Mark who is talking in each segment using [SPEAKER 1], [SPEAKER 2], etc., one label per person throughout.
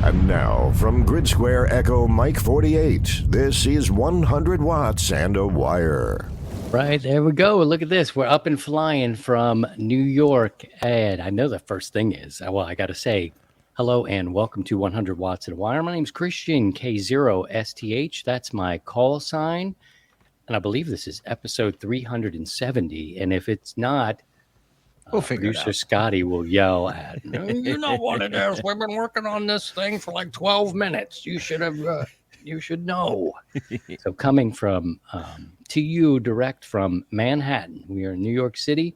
[SPEAKER 1] And now, from Grid Square Echo Mike 48, this is 100 Watts and a Wire.
[SPEAKER 2] Right, there we go. Look at this. We're up and flying from New York. And I know the first thing is, well, I got to say hello and welcome to 100 Watts and a Wire. My name's Christian K0STH. That's my call sign. And I believe this is episode 370. And if it's not,
[SPEAKER 3] we'll figure
[SPEAKER 2] producer Scotty will yell at, no, you know what it is. We've been working on this thing for like 12 minutes. You should have, you should know. So coming from to you direct from Manhattan, we are in New York City.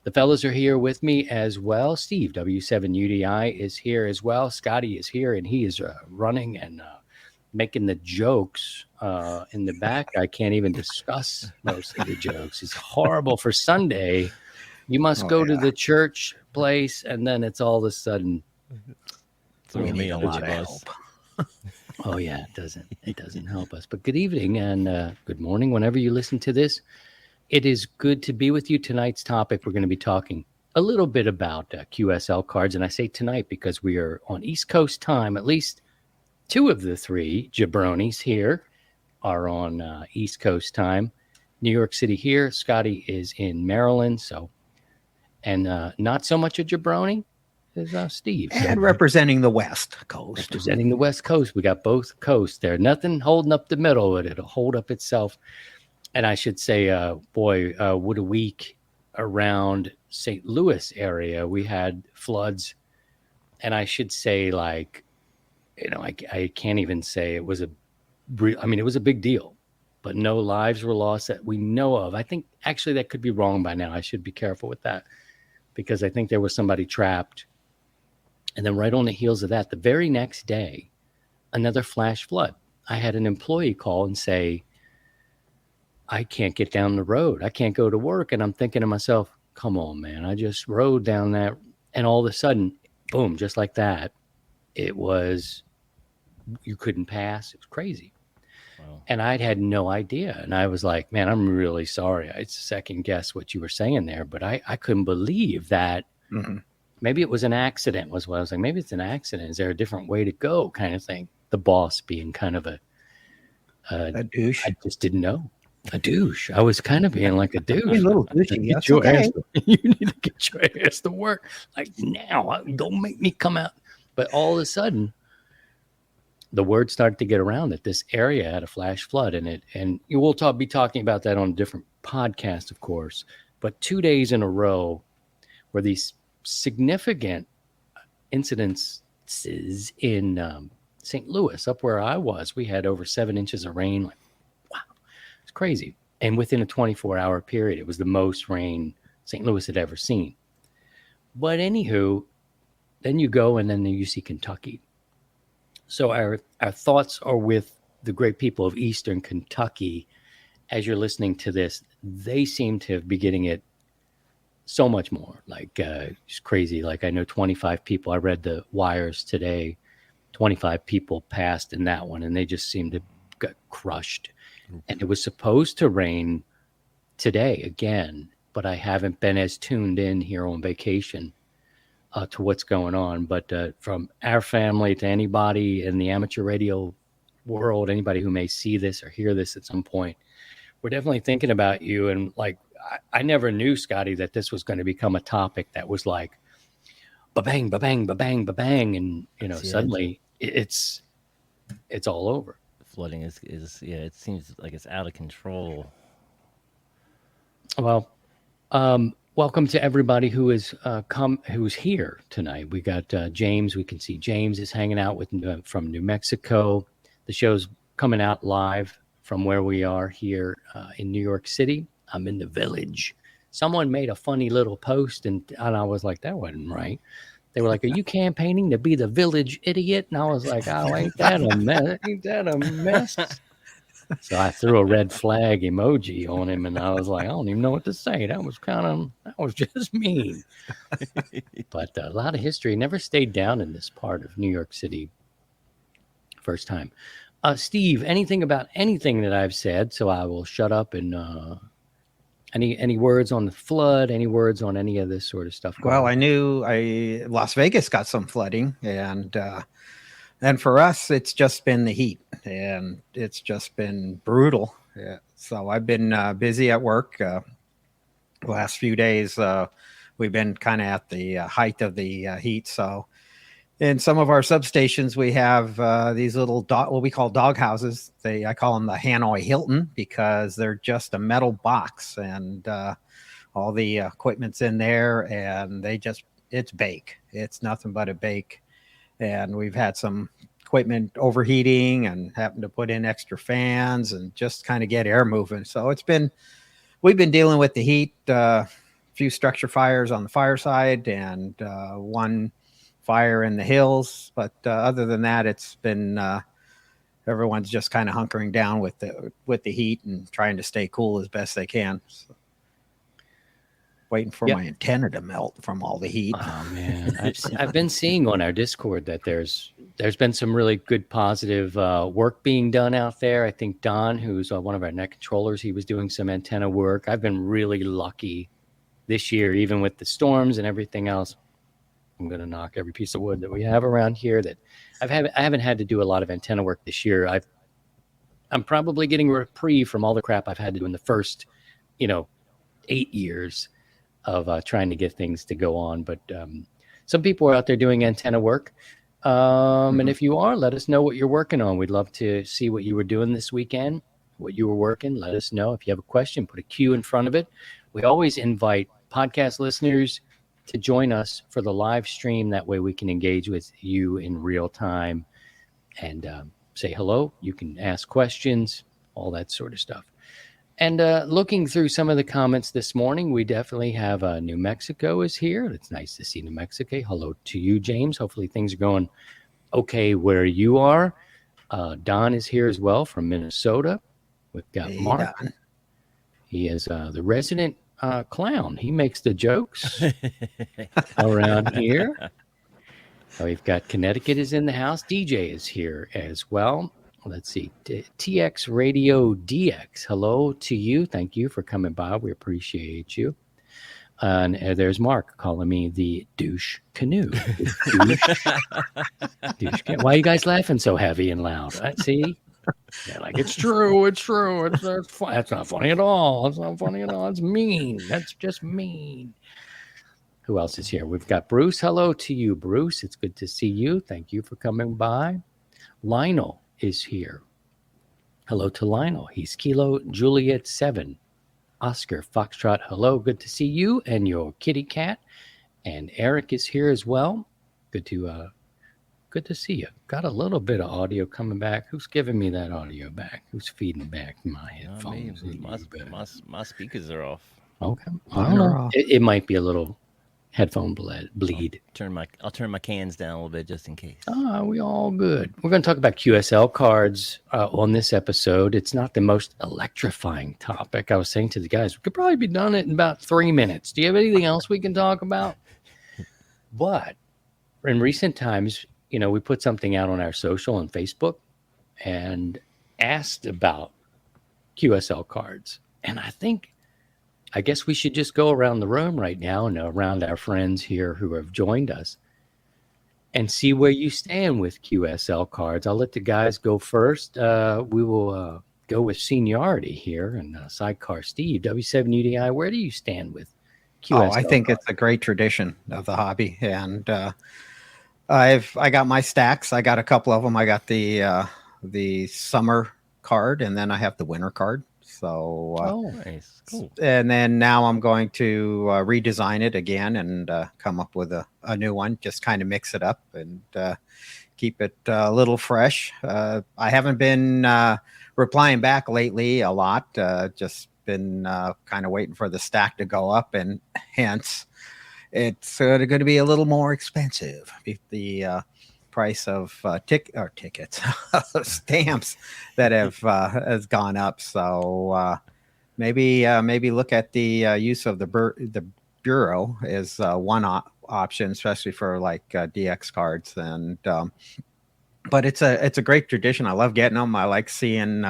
[SPEAKER 2] The fellas are here with me as well. Steve, W7UDI, is here as well. Scotty is here, and he is running and making the jokes in the back. I can't even discuss most of the jokes. It's horrible for Sunday. You must go to the church place, and then it's all of a sudden.
[SPEAKER 3] We need a lot of help.
[SPEAKER 2] Oh, yeah, it doesn't help us. But good evening and good morning whenever you listen to this. It is good to be with you. Tonight's topic, we're going to be talking a little bit about QSL cards. And I say tonight because we are on East Coast time. At least two of the three jabronis here are on East Coast time. New York City here. Scotty is in Maryland. And not so much a jabroni is Steve.
[SPEAKER 3] And representing the West Coast.
[SPEAKER 2] Representing the West Coast. We got both coasts there. Nothing holding up the middle, but it'll hold up itself. And I should say, what a week around St. Louis area. We had floods. And I should say, like, I can't even say it was it was a big deal. But no lives were lost that we know of. I think, actually, that could be wrong by now. I should be careful with that. Because I think there was somebody trapped. And then right on the heels of that, the very next day, another flash flood. I had an employee call and say, I can't get down the road. I can't go to work. And I'm thinking to myself, come on, man. I just rode down that. And all of a sudden, boom, just like that, it was, you couldn't pass. It was crazy. Wow. And I'd had no idea. And I was like, man, I'm really sorry. I second guess what you were saying there. But I couldn't believe that. Mm-hmm. Maybe it was an accident was what I was like. Maybe it's an accident. Is there a different way to go kind of thing? The boss being kind of a
[SPEAKER 3] douche.
[SPEAKER 2] I just didn't know. A douche. I was kind of being like a douche.
[SPEAKER 3] A little douchey. That's
[SPEAKER 2] okay. You need to get your ass to work. Like now. Don't make me come out. But all of a sudden, the word started to get around that this area had a flash flood in it. And you will be talking about that on a different podcast, of course. But 2 days in a row were these significant incidences in St. Louis, up where I was. We had over 7 inches of rain. Like, wow, it's crazy. And within a 24-hour period, it was the most rain St. Louis had ever seen. But anywho, then you go and then you see Kentucky. So our thoughts are with the great people of Eastern Kentucky. As you're listening to this, they seem to be getting it so much more. Like, it's crazy. Like, I know 25 people. I read the wires today. 25 people passed in that one, and they just seemed to get crushed. And it was supposed to rain today again, but I haven't been as tuned in here on vacation to what's going on. But from our family to anybody in the amateur radio world, anybody who may see this or hear this at some point, we're definitely thinking about you. And like, I never knew, Scotty, that this was going to become a topic that was like, ba-bang, ba-bang, ba-bang, ba-bang. And, suddenly it's all over.
[SPEAKER 4] Flooding is it seems like it's out of control.
[SPEAKER 2] Well, welcome to everybody who is who's here tonight. We got James. We can see James is hanging out with from New Mexico. The show's coming out live from where we are here in New York City. I'm in the Village. Someone made a funny little post, and I was like, that wasn't right. They were like, are you campaigning to be the Village idiot? And I was like, oh, ain't that a mess? Ain't that a mess? So I threw a red flag emoji on him, and I was like, I don't even know what to say. That was just mean. But a lot of history. Never stayed down in this part of New York City. First time. Steve, anything about anything that I've said, so I will shut up and any words on the flood, any words on any of this sort of stuff?
[SPEAKER 3] Well, I knew Las Vegas got some flooding, and And for us, it's just been the heat, and it's just been brutal. Yeah. So I've been busy at work. The last few days, we've been kind of at the height of the heat. So in some of our substations, we have these little what we call dog houses. I call them the Hanoi Hilton because they're just a metal box, and all the equipment's in there, and it's bake. It's nothing but a bake. And we've had some equipment overheating and having to put in extra fans and just kind of get air moving. So we've been dealing with the heat, a few structure fires on the fire side and one fire in the hills. But other than that, it's been everyone's just kind of hunkering down with the heat and trying to stay cool as best they can. So, waiting for my antenna to melt from all the heat.
[SPEAKER 2] Oh man, I've been seeing on our Discord that there's been some really good positive work being done out there. I think Don, who's one of our net controllers, he was doing some antenna work. I've been really lucky this year, even with the storms and everything else. I'm going to knock every piece of wood that we have around here. That I haven't had to do a lot of antenna work this year. I'm probably getting a reprieve from all the crap I've had to do in the first, 8 years of trying to get things to go on. But some people are out there doing antenna work. And if you are, let us know what you're working on. We'd love to see what you were doing this weekend, what you were working. Let us know. If you have a question, put a Q in front of it. We always invite podcast listeners to join us for the live stream. That way we can engage with you in real time and say hello. You can ask questions, all that sort of stuff. And looking through some of the comments this morning, we definitely have New Mexico is here. It's nice to see New Mexico. Hello to you, James. Hopefully things are going okay where you are. Don is here as well from Minnesota. We've got Mark. Don. He is the resident clown. He makes the jokes around here. We've got Connecticut is in the house. DJ is here as well. Let's see. TX Radio DX. Hello to you. Thank you for coming by. We appreciate you. And there's Mark calling me the douche canoe. Douche canoe. Why are you guys laughing so heavy and loud? See? Yeah, like it's true. It's true. That's not funny at all. It's not funny at all. It's mean. That's just mean. Who else is here? We've got Bruce. Hello to you, Bruce. It's good to see you. Thank you for coming by. Lionel is here. Hello to Lionel. He's Kilo Juliet 7. Oscar Foxtrot. Hello. Good to see you and your kitty cat. And Eric is here as well. Good to see you. Got a little bit of audio coming back. Who's giving me that audio back? Who's feeding back my headphones?
[SPEAKER 4] My speakers are off.
[SPEAKER 2] Okay. I don't know. It might be a little headphone bleed.
[SPEAKER 4] I'll turn my cans down a little bit just in case.
[SPEAKER 2] We all good. We're going to talk about QSL cards on this episode. It's not the most electrifying topic. I was saying to the guys, we could probably be done it in about 3 minutes. Do you have anything else we can talk about? But in recent times, we put something out on our social and Facebook and asked about QSL cards. And I guess we should just go around the room right now and around our friends here who have joined us and see where you stand with QSL cards. I'll let the guys go first. We will go with seniority here and Sidecar Steve, W7UDI. Where do you stand with QSL
[SPEAKER 3] I think
[SPEAKER 2] cards?
[SPEAKER 3] It's a great tradition of the hobby. And I got my stacks. I got a couple of them. I got the summer card, and then I have the winter card. So
[SPEAKER 4] nice. Cool.
[SPEAKER 3] And then now I'm going to redesign it again and come up with a new one, just kind of mix it up and keep it a little fresh. I haven't been replying back lately a lot, just been kind of waiting for the stack to go up, and hence it's going to be a little more expensive. The price of tickets, stamps that has gone up. So maybe look at the use of the bureau as one option, especially for like DX cards. And but it's a great tradition. I love getting them. I like seeing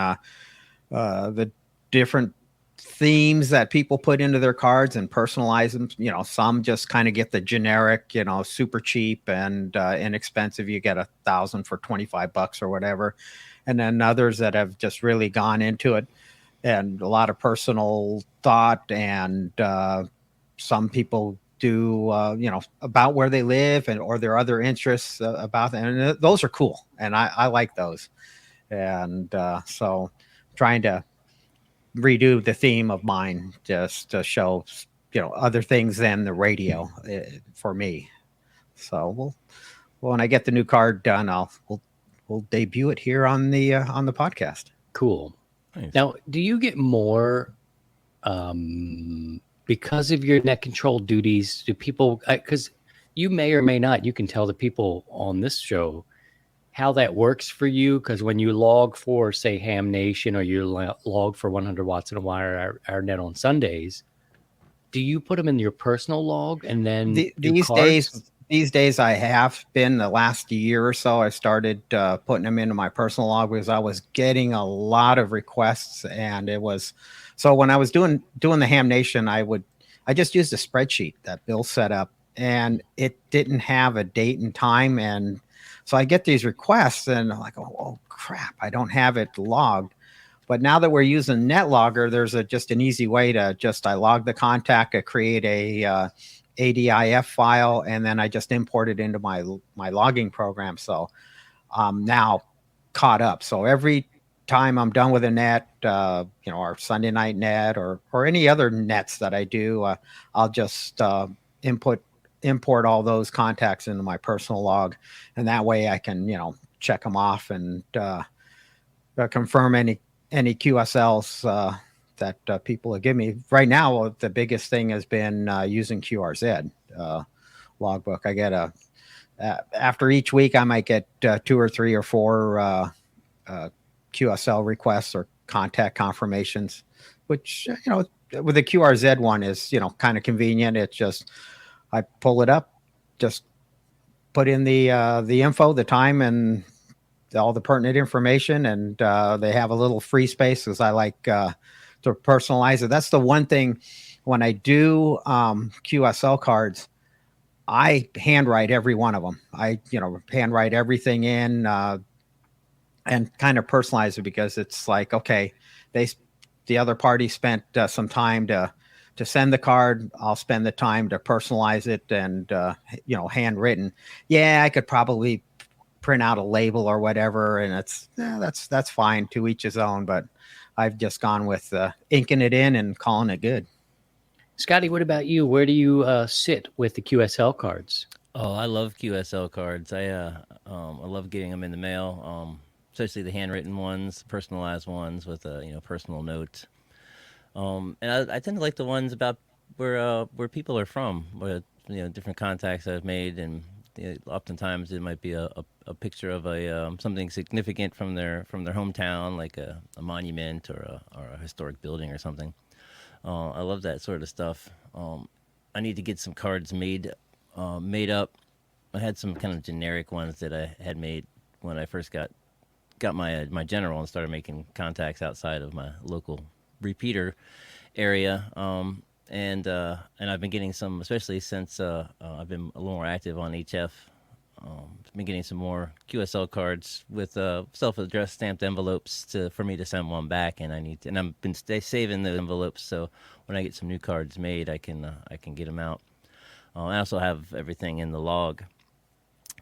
[SPEAKER 3] the different themes that people put into their cards and personalize them. You know, some just kind of get the generic, you know, super cheap and inexpensive. You get 1,000 for $25 or whatever. And then others that have just really gone into it and a lot of personal thought. And some people do, you know, about where they live and or their other interests about them. And those are cool. And I like those. And so trying to redo the theme of mine just to show, you know, other things than the radio for me. So when I get the new card done, we'll debut it here on the podcast.
[SPEAKER 2] Cool.
[SPEAKER 4] Nice.
[SPEAKER 2] Now, do you get more because of your net control duties? Do people, because you may or may not, you can tell the people on this show how that works for you, because when you log for, say, Ham Nation, or you log for 100 watts and a wire, our net on Sundays, do you put them in your personal log and then
[SPEAKER 3] these days I have been the last year or so. I started putting them into my personal log because I was getting a lot of requests, and it was so when I was doing the Ham Nation, I just used a spreadsheet that Bill set up, and it didn't have a date and time, and so I get these requests and I'm like, oh crap, I don't have it logged. But now that we're using NetLogger, there's just an easy way to I log the contact, I create a ADIF file, and then I just import it into my logging program. So I'm now caught up. So every time I'm done with a net, you know, our Sunday night net or any other nets that I do, I'll just import all those contacts into my personal log, and that way I can, you know, check them off and confirm any QSLs that people have given me. Right now, the biggest thing has been using QRZ logbook. I get after each week, I might get 2 or 3 or 4 QSL requests or contact confirmations, which, you know, with the QRZ one is, you know, kind of convenient. It's just I pull it up, just put in the info, the time, and all the pertinent information, and they have a little free space because I like to personalize it. That's the one thing when I do QSL cards, I handwrite every one of them. I, you know, handwrite everything in and kind of personalize it, because it's like, okay, the other party spent some time to send the card. I'll spend the time to personalize it and, you know, handwritten. Yeah, I could probably print out a label or whatever, and that's fine, to each his own. But I've just gone with inking it in and calling it good.
[SPEAKER 2] Scotty, what about you? Where do you sit with the QSL cards?
[SPEAKER 4] Oh, I love QSL cards. I love getting them in the mail, especially the handwritten ones, personalized ones with a, you know, personal note. And I tend to like the ones about where people are from, where, you know, different contacts I've made, and, you know, oftentimes it might be a picture of something significant from their hometown, like a monument or a historic building or something. I love that sort of stuff. I need to get some cards made up. I had some kind of generic ones that I had made when I first got my general and started making contacts outside of my local repeater area. And I've been getting some, especially since I've been a little more active on HF. I've been getting some more QSL cards with self-addressed stamped envelopes for me to send one back, and I've been saving the envelopes, so when I get some new cards made, I can get them out. I also have everything in the log,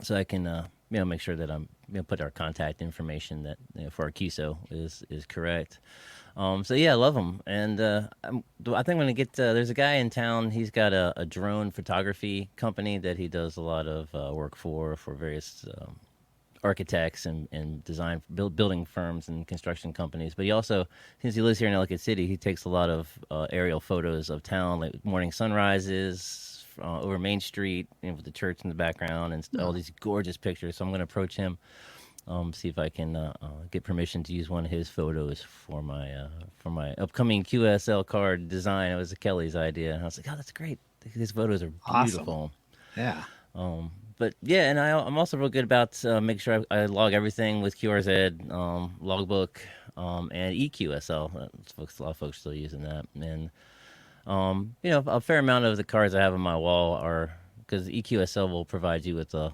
[SPEAKER 4] so I can you know, make sure that I'm, you know, put our contact information that, you know, for our QSO is correct. So yeah, I love them, and I think I'm gonna get. There's a guy in town. He's got a drone photography company that he does a lot of work for various architects and design building firms and construction companies. But he also, since he lives here in Ellicott City, he takes a lot of aerial photos of town, like morning sunrises over Main Street, you know, with the church in the background, and all these gorgeous pictures. So I'm gonna approach him. See if I can get permission to use one of his photos for my upcoming QSL card design. It was Kelly's idea, and I was like, "Oh, that's great! These photos are beautiful."
[SPEAKER 3] Awesome. Yeah.
[SPEAKER 4] But yeah, and I'm also real good about making sure I log everything with QRZ logbook. and EQSL. A lot of folks still using that. And a fair amount of the cards I have on my wall are, because EQSL will provide you with a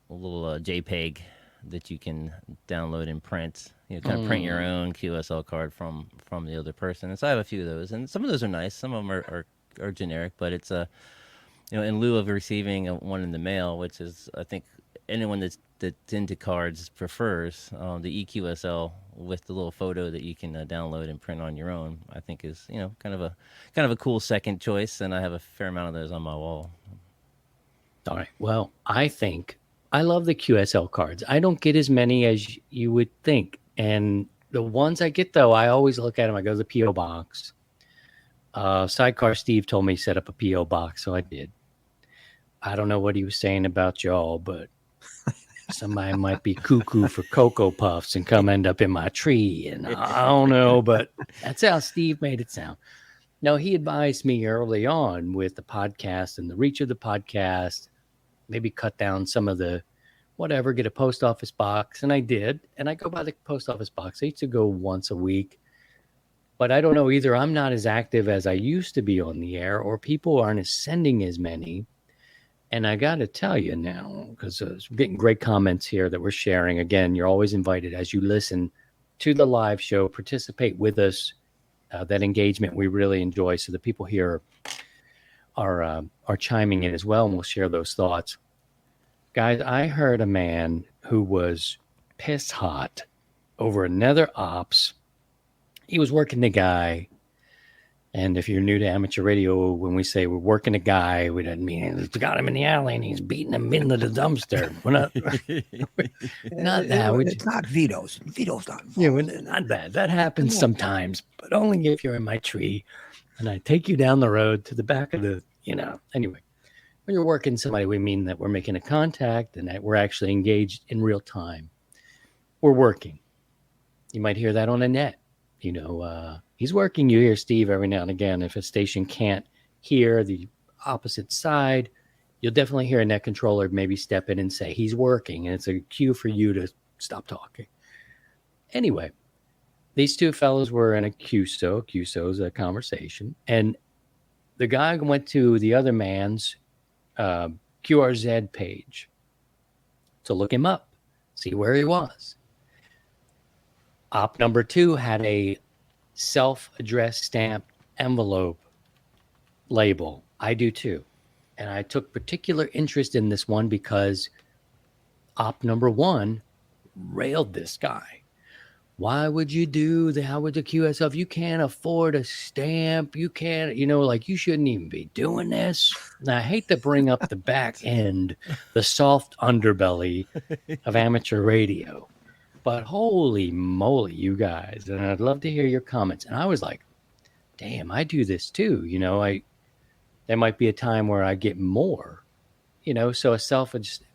[SPEAKER 4] little JPEG that you can download and print. Kind of print your own QSL card from the other person. And so I have a few of those, and some of those are nice. Some of them are generic, but it's in lieu of receiving one in the mail, which is, I think, anyone that's into cards prefers, the EQSL with the little photo that you can download and print on your own, I think is kind of a cool second choice, and I have a fair amount of those on my wall.
[SPEAKER 2] All right. Well, I think I love the QSL cards. I don't get as many as you would think, and the ones I get, though, I always look at them. I go to the PO box. Sidecar Steve told me to set up a PO box, so I did. I don't know what he was saying about y'all, but somebody might be cuckoo for Cocoa Puffs and come end up in my tree. And I don't know, but that's how Steve made it sound. No, he advised me early on with the podcast and the reach of the podcast, maybe cut down some of the whatever, get a post office box. And I did. And I go by the post office box. I used to go once a week. But I don't know, either I'm not as active as I used to be on the air, or people aren't sending as many. And I got to tell you now, because we're getting great comments here that we're sharing. Again, you're always invited as you listen to the live show, participate with us. That engagement we really enjoy. So the people here are chiming in as well, and we'll share those thoughts. Guys, I heard a man who was pissed hot over another ops. He was working the guy. And if you're new to amateur radio, when we say we're working a guy, we don't mean we got him in the alley and he's beating him into the dumpster. We're not, not that.
[SPEAKER 5] It's not vetoes. Vetoes not.
[SPEAKER 2] Yeah, not that. That happens sometimes, but only if you're in my tree and I take you down the road to the back of the, Anyway, when you're working somebody, we mean that we're making a contact and that we're actually engaged in real time. We're working. You might hear that on a net. He's working. You hear Steve every now and again. If a station can't hear the opposite side, you'll definitely hear a net controller maybe step in and say he's working, and it's a cue for you to stop talking. Anyway, these two fellows were in a QSO. QSO is a conversation, and the guy went to the other man's QRZ page to look him up, see where he was. Op number 2 had a self-addressed stamped envelope label. I do too. And I took particular interest in this one because op number 1 railed this guy. Why would you do that? How would the QSL, if you can't afford a stamp, you can't, you shouldn't even be doing this. Now, I hate to bring up the back end, the soft underbelly of amateur radio. But holy moly, you guys. And I'd love to hear your comments. And I was like, damn, I do this too. There might be a time where I get more, so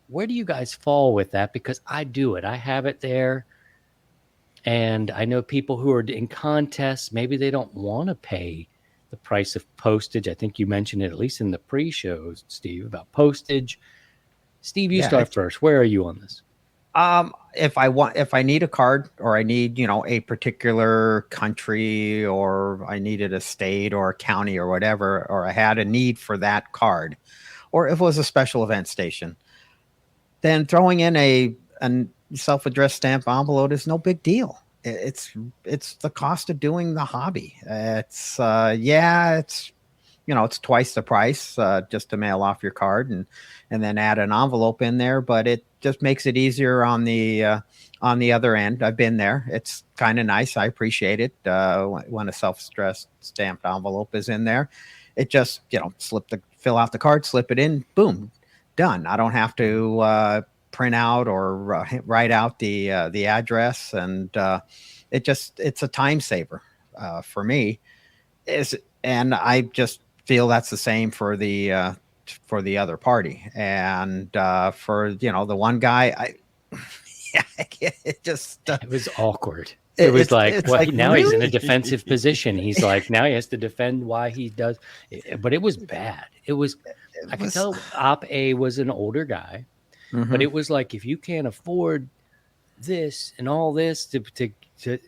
[SPEAKER 2] where do you guys fall with that? Because I do it. I have it there. And I know people who are in contests, maybe they don't want to pay the price of postage. I think you mentioned it, at least in the pre-shows, Steve, about postage. Steve, you start first. Where are you on this?
[SPEAKER 3] If I need a card, or I need, a particular country, or I needed a state or a county or whatever, or I had a need for that card, or if it was a special event station, then throwing in a self-addressed stamp envelope is no big deal. It's the cost of doing the hobby. It's it's twice the price just to mail off your card and then add an envelope in there, but it just makes it easier on the other end. I've been there. It's kind of nice. I appreciate it when a self-addressed stamped envelope is in there. It just fill out the card, slip it in, boom, done. I don't have to print out or write out the address, and it's a time saver for me. And I just feel that's the same for the other party, and for the one guy, it just
[SPEAKER 2] it was awkward. It was like now really? He's in a defensive position. He's like, now he has to defend why he does. But it was bad. I could tell Op A was an older guy, but it was like, if you can't afford this and all this to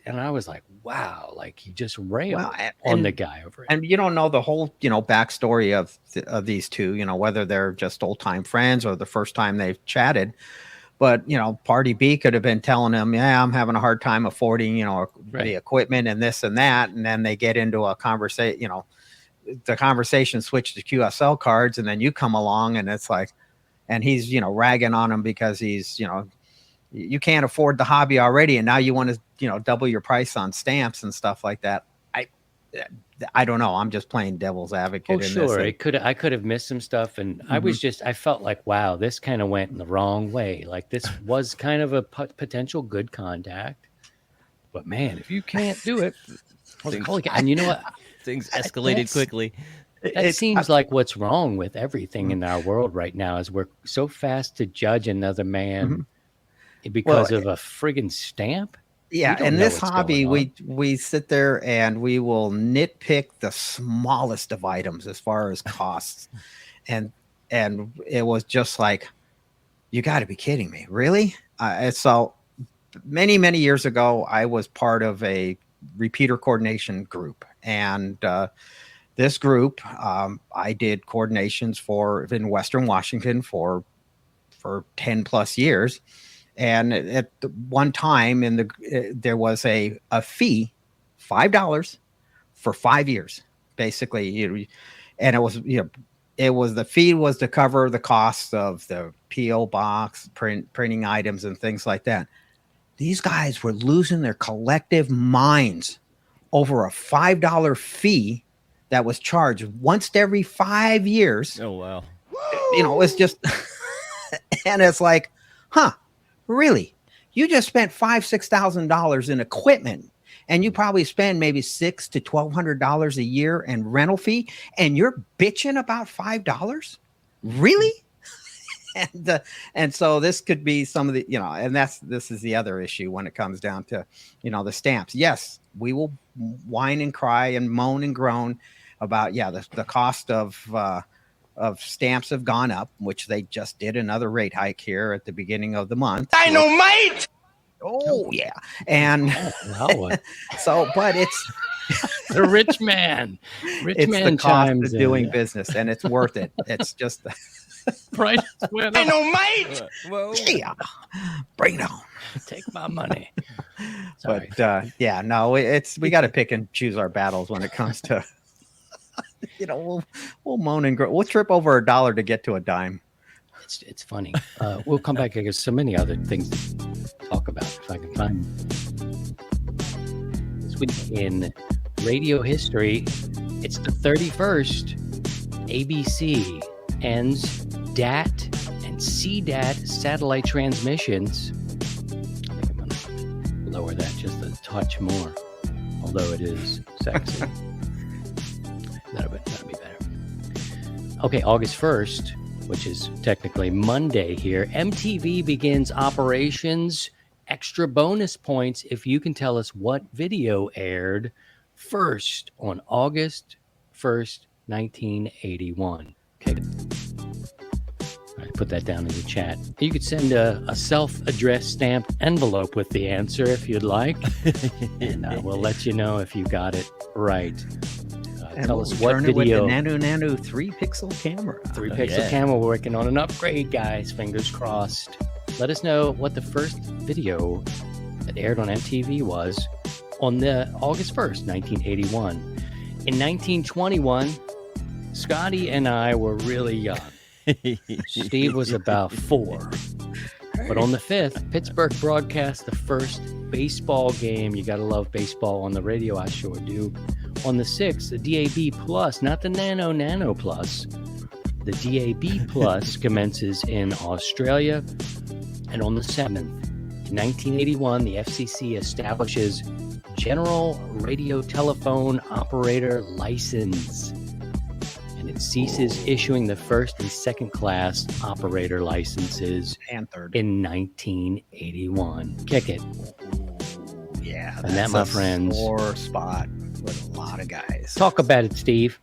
[SPEAKER 2] and I was like, wow, like he just railed
[SPEAKER 3] Well,
[SPEAKER 2] on the guy over it.
[SPEAKER 3] And you don't know the whole, backstory of these two, whether they're just old time friends or the first time they've chatted. But, party B could have been telling him, yeah, I'm having a hard time affording, the equipment and this and that. And then they get into a conversation, the conversation switched to QSL cards. And then you come along and it's like, and he's, ragging on him because he's, you can't afford the hobby already. And now you want to, double your price on stamps and stuff like that. I don't know. I'm just playing devil's advocate.
[SPEAKER 2] Oh, sure. I could have missed some stuff. And I felt like, wow, this kind of went in the wrong way. Like this was kind of a potential good contact. But man, if you can't do it, and you know what?
[SPEAKER 4] Things escalated quickly.
[SPEAKER 2] That seems like what's wrong with everything in our world right now is we're so fast to judge another man because of a friggin' stamp.
[SPEAKER 3] Yeah, in this hobby, we sit there and we will nitpick the smallest of items as far as costs, and it was just like, you got to be kidding me, really? And so many years ago, I was part of a repeater coordination group, and this group, I did coordinations in Western Washington for 10 plus years. And at one time there was a fee, $5 for 5 years, basically. And it was, the fee was to cover the costs of the PO box, printing items and things like that. These guys were losing their collective minds over a $5 fee that was charged once every 5 years.
[SPEAKER 4] Oh, wow.
[SPEAKER 3] It's just, and it's like, really? You just spent $5,000-$6,000 in equipment, and you probably spend maybe $600 to $1,200 a year in rental fee, and you're bitching about $5? Really? And so this could be some of the, and this is the other issue when it comes down to, the stamps. Yes, we will whine and cry and moan and groan about, the cost of stamps have gone up, which they just did another rate hike here at the beginning of the month.
[SPEAKER 5] Dynamite!
[SPEAKER 3] Oh, yeah. And so, but it's
[SPEAKER 2] the rich man.
[SPEAKER 3] It's the cost of doing business, and it's worth it. It's just
[SPEAKER 2] price went up.
[SPEAKER 5] Dynamite!
[SPEAKER 3] Whoa. Yeah. Bring it on.
[SPEAKER 2] Take my money. Sorry.
[SPEAKER 3] But we got to pick and choose our battles when it comes to we'll moan and grow. We'll trip over $1 to get to a dime.
[SPEAKER 2] It's funny. We'll come back. There's so many other things to talk about if I can find. This week in radio history, it's the 31st. ABC ends DAT and CDAT satellite transmissions. I think I'm going to lower that just a touch more, although it is sexy. That'll be better. Okay, August 1st, which is technically Monday here, MTV begins operations. Extra bonus points if you can tell us what video aired first on August 1st, 1981. Okay. All right, put that down in the chat. You could send a self-addressed stamped envelope with the answer if you'd like, and we'll let you know if you got it right. Tell us what video.
[SPEAKER 3] With the nano 3-pixel camera.
[SPEAKER 2] 3-pixel camera. We're working on an upgrade, guys. Fingers crossed. Let us know what the first video that aired on MTV was on the August 1st, 1981. In 1921, Scotty and I were really young. Steve was about 4. But on the 5th, Pittsburgh broadcast the first baseball game. You got to love baseball on the radio. I sure do. On the 6th, the DAB Plus, not the Nano Plus. The DAB Plus commences in Australia. And on the 7th, in 1981, the FCC establishes General Radio Telephone Operator License. And it ceases issuing the first and second class operator licenses
[SPEAKER 3] and third
[SPEAKER 2] in 1981. Kick it.
[SPEAKER 3] Yeah,
[SPEAKER 2] and that, my friends,
[SPEAKER 3] sore spot with a lot of guys.
[SPEAKER 2] Talk about it, Steve.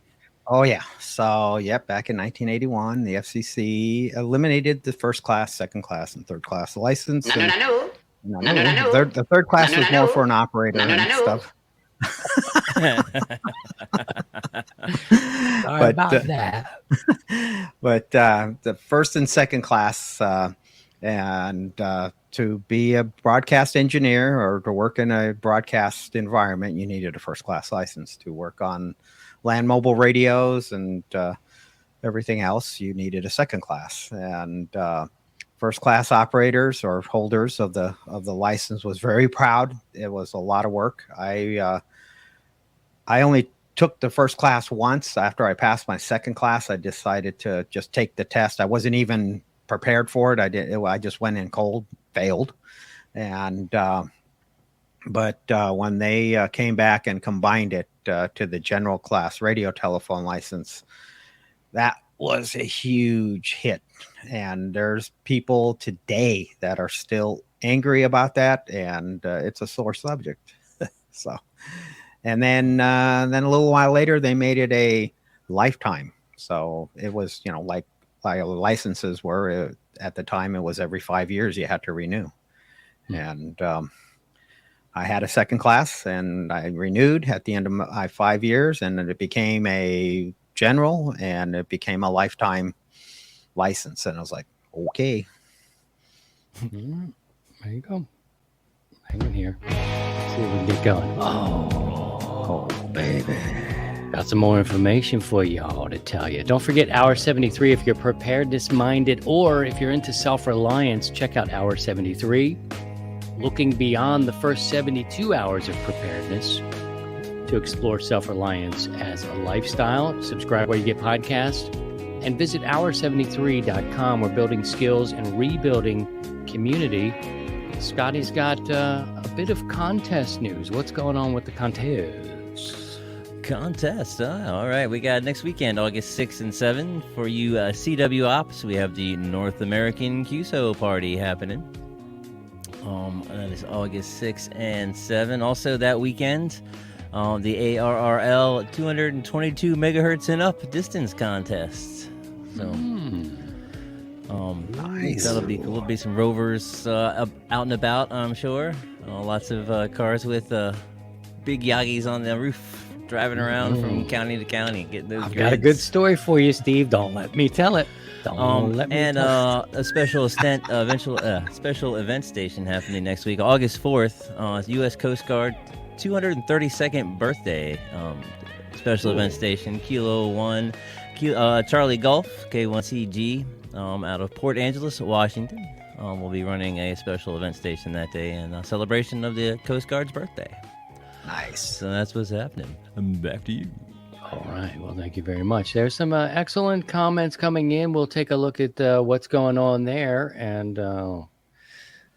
[SPEAKER 3] Oh, yeah. So, back in 1981, the FCC eliminated the first class, second class, and third class license.
[SPEAKER 6] No.
[SPEAKER 3] No. The third class was more for an operator and stuff.
[SPEAKER 2] Sorry about that.
[SPEAKER 3] But the first and second class, and to be a broadcast engineer or to work in a broadcast environment, you needed a first class license. To work on land mobile radios and everything else, you needed a second class. And first class operators or holders of the license was very proud. It was a lot of work. I only took the first class once. After I passed my second class, I decided to just take the test. I wasn't even prepared for it. I just went in cold, failed. And but when they came back and combined it to the general class radio telephone license, that was a huge hit. And there's people today that are still angry about that, and it's a sore subject. So, and then a little while later, they made it a lifetime. So it was, like licenses were at the time. It was every 5 years you had to renew. And I had a second class, and I renewed at the end of my 5 years, and it became a general, and it became a lifetime license. And I was like, okay.
[SPEAKER 2] There you go. Hang in here. See if we can get going. Oh, baby. Got some more information for y'all to tell you. Don't forget Hour 73 if you're preparedness-minded, or if you're into self-reliance, check out Hour 73. Looking beyond the first 72 hours of preparedness to explore self-reliance as a lifestyle. Subscribe where you get podcasts, and visit hour73.com. We're building skills and rebuilding community. Scotty's got a bit of contest news. What's going on with the contest?
[SPEAKER 4] All right, we got next weekend, August 6th and 7th. For you CW ops, we have the North American QSO party happening. That is August 6th and 7th. Also that weekend, the ARRL 222 megahertz and up distance contest. So,
[SPEAKER 3] Nice.
[SPEAKER 4] That'll be cool. There'll be some rovers out and about, I'm sure. Lots of cars with big Yagis on the roof, driving around from county to county, getting those.
[SPEAKER 2] I've got a good story for you, Steve. Don't let me tell it.
[SPEAKER 4] A special special event station happening next week, August 4th. U.S. Coast Guard 232nd birthday special event station, Kilo 1, Charlie Golf, K1CG, out of Port Angeles, Washington. We'll be running a special event station that day in celebration of the Coast Guard's birthday.
[SPEAKER 3] Nice.
[SPEAKER 4] So that's what's happening. Back to you.
[SPEAKER 2] All right. Well, thank you very much. There's some excellent comments coming in. We'll take a look at what's going on there. And let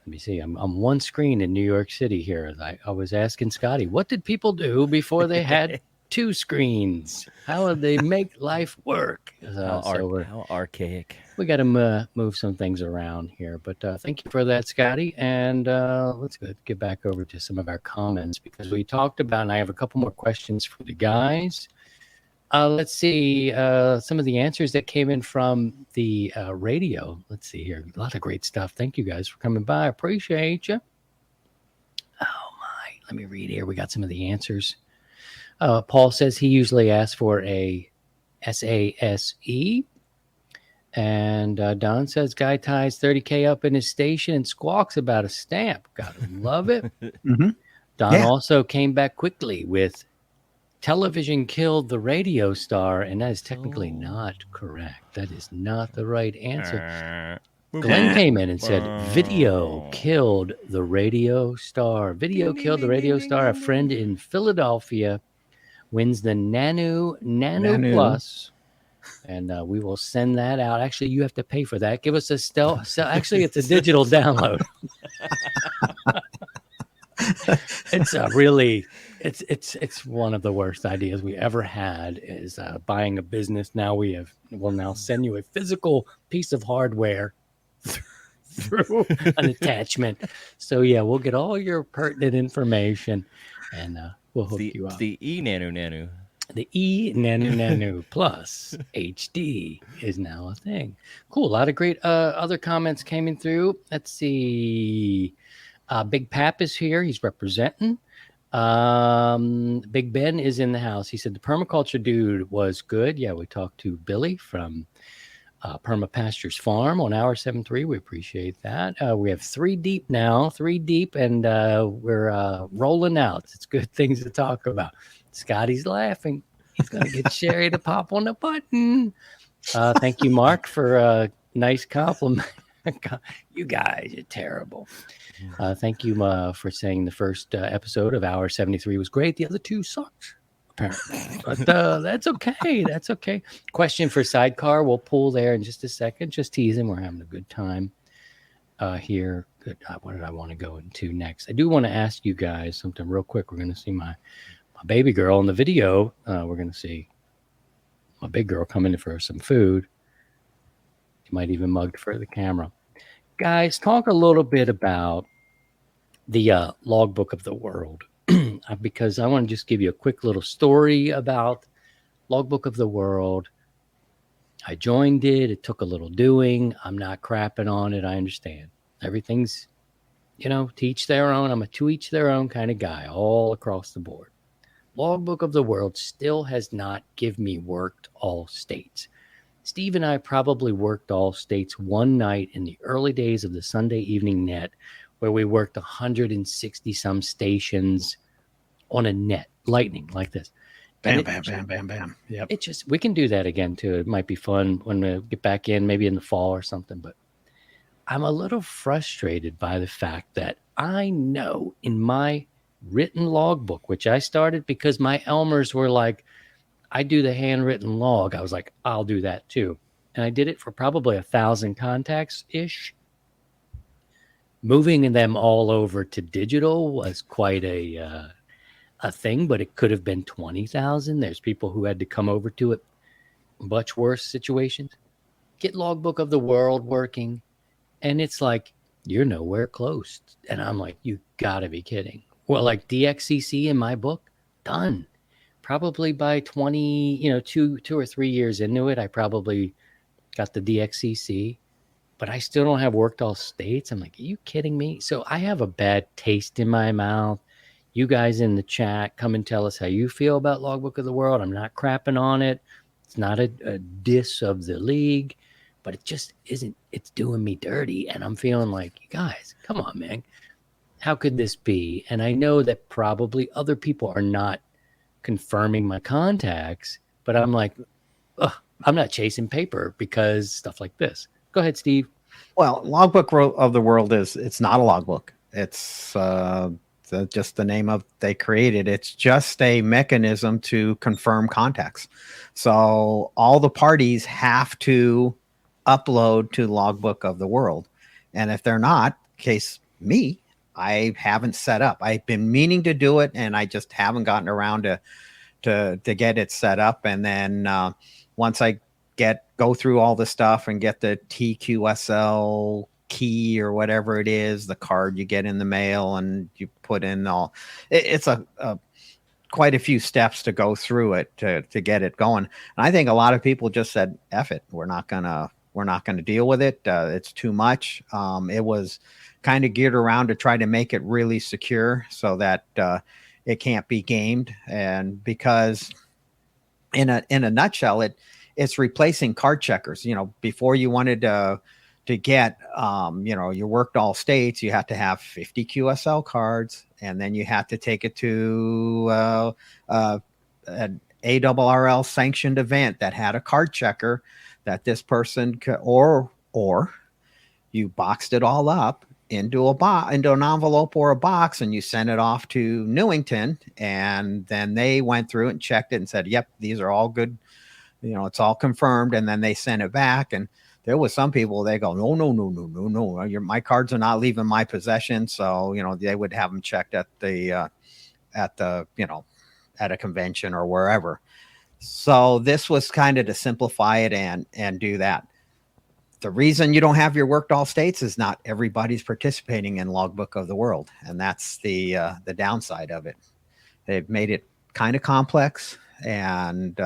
[SPEAKER 2] me see. I'm on one screen in New York City here. I was asking Scotty, what did people do before they had two screens? How did they make life work?
[SPEAKER 4] How archaic.
[SPEAKER 2] We got to move some things around here. But thank you for that, Scotty. And let's get back over to some of our comments, because we talked about, and I have a couple more questions for the guys. Let's see some of the answers that came in from the radio. Let's see here. A lot of great stuff. Thank you guys for coming by. Appreciate you. Oh, my. Let me read here. We got some of the answers. Paul says he usually asks for a SASE. And Don says guy ties 30K up in his station and squawks about a stamp. Gotta love it. Don also came back quickly with television killed the radio star, and that is technically not correct. That is not the right answer. Glenn came in and said video killed the radio star. Video killed the radio star. A friend in Philadelphia wins the Nano Plus. And we will send that out. Actually, you have to pay for that. Give us a actually, it's a digital download. It's it's one of the worst ideas we ever had, is buying a business. Now we'll now send you a physical piece of hardware through an attachment. So yeah, we'll get all your pertinent information, and we'll hook you up.
[SPEAKER 4] The eNano.
[SPEAKER 2] The eNano Plus HD is now a thing. Cool. A lot of great other comments came in through. Let's see. Big Pap is here. He's representing. Big Ben is in the house. He said the permaculture dude was good. Yeah, we talked to Billy from Perma Pastures Farm on hour 7-3. We appreciate that. We have 3 deep now, 3 deep, and we're rolling out. It's good things to talk about. Scotty's laughing. He's going to get Sherry to pop on the button. Thank you, Mark, for a nice compliment. You guys are terrible. Thank you for saying the first episode of hour 73 was great. The other 2 sucked, apparently. But that's okay. That's okay. Question for Sidecar. We'll pull there in just a second. Just teasing. We're having a good time here. Good. What did I want to go into next? I do want to ask you guys something real quick. We're going to see my baby girl in the video. We're going to see my big girl come in for some food. She might even mug for the camera. Guys, talk a little bit about the logbook of the world, because I want to just give you a quick little story about logbook of the world. I joined it. It took a little doing. I'm not crapping on it. I understand. Everything's, to each their own. I'm a to each their own kind of guy all across the board. Logbook of the world still has not given me worked all states. Steve and I probably worked all states one night in the early days of the Sunday evening net, where we worked 160 some stations on a net, lightning like this.
[SPEAKER 3] Bam, bam, bam, bam, bam. Yep.
[SPEAKER 2] We can do that again too. It might be fun when we get back in, maybe in the fall or something. But I'm a little frustrated by the fact that I know in my written logbook, which I started because my Elmers were like, I do the handwritten log. I was like, I'll do that too. And I did it for probably 1,000 contacts-ish. Moving them all over to digital was quite a thing, but it could have been 20,000. There's people who had to come over to it. Much worse situations. Get logbook of the world working. And it's like, you're nowhere close. And I'm like, you gotta be kidding. Well, like DXCC in my book, done. Probably by 2 or 3 years into it, I probably got the DXCC, but I still don't have worked all states. I'm like, are you kidding me? So I have a bad taste in my mouth. You guys in the chat, come and tell us how you feel about Logbook of the World. I'm not crapping on it. It's not a diss of the league, but it just isn't. It's doing me dirty, and I'm feeling like, you guys, come on, man. How could this be? And I know that probably other people are not confirming my contacts, but I'm like, I'm not chasing paper because stuff like this. Go ahead, Steve.
[SPEAKER 3] Well, logbook of the world it's not a logbook. It's just the name of they created. It's just a mechanism to confirm contacts. So all the parties have to upload to logbook of the world. And if they're not, case me, I haven't set up. I've been meaning to do it, and I just haven't gotten around to get it set up. And then once I go through all the stuff and get the TQSL key or whatever it is, the card you get in the mail, and you put in all. It's a quite a few steps to go through it to get it going. And I think a lot of people just said, "F it, we're not gonna deal with it. It's too much." It was kind of geared around to try to make it really secure so that it can't be gamed. And because in a nutshell, it's replacing card checkers. Before you wanted to get you worked all states, you had to have 50 QSL cards, and then you had to take it to an ARRL sanctioned event that had a card checker that this person could, or you boxed it all up into an envelope or a box, and you sent it off to Newington, and then they went through and checked it and said, yep, these are all good. It's all confirmed. And then they sent it back. And there was some people, they go, no. My cards are not leaving my possession. So, they would have them checked at a convention or wherever. So this was kind of to simplify it and do that. The reason you don't have your worked all states is not everybody's participating in Logbook of the World. And that's the downside of it. They've made it kind of complex, and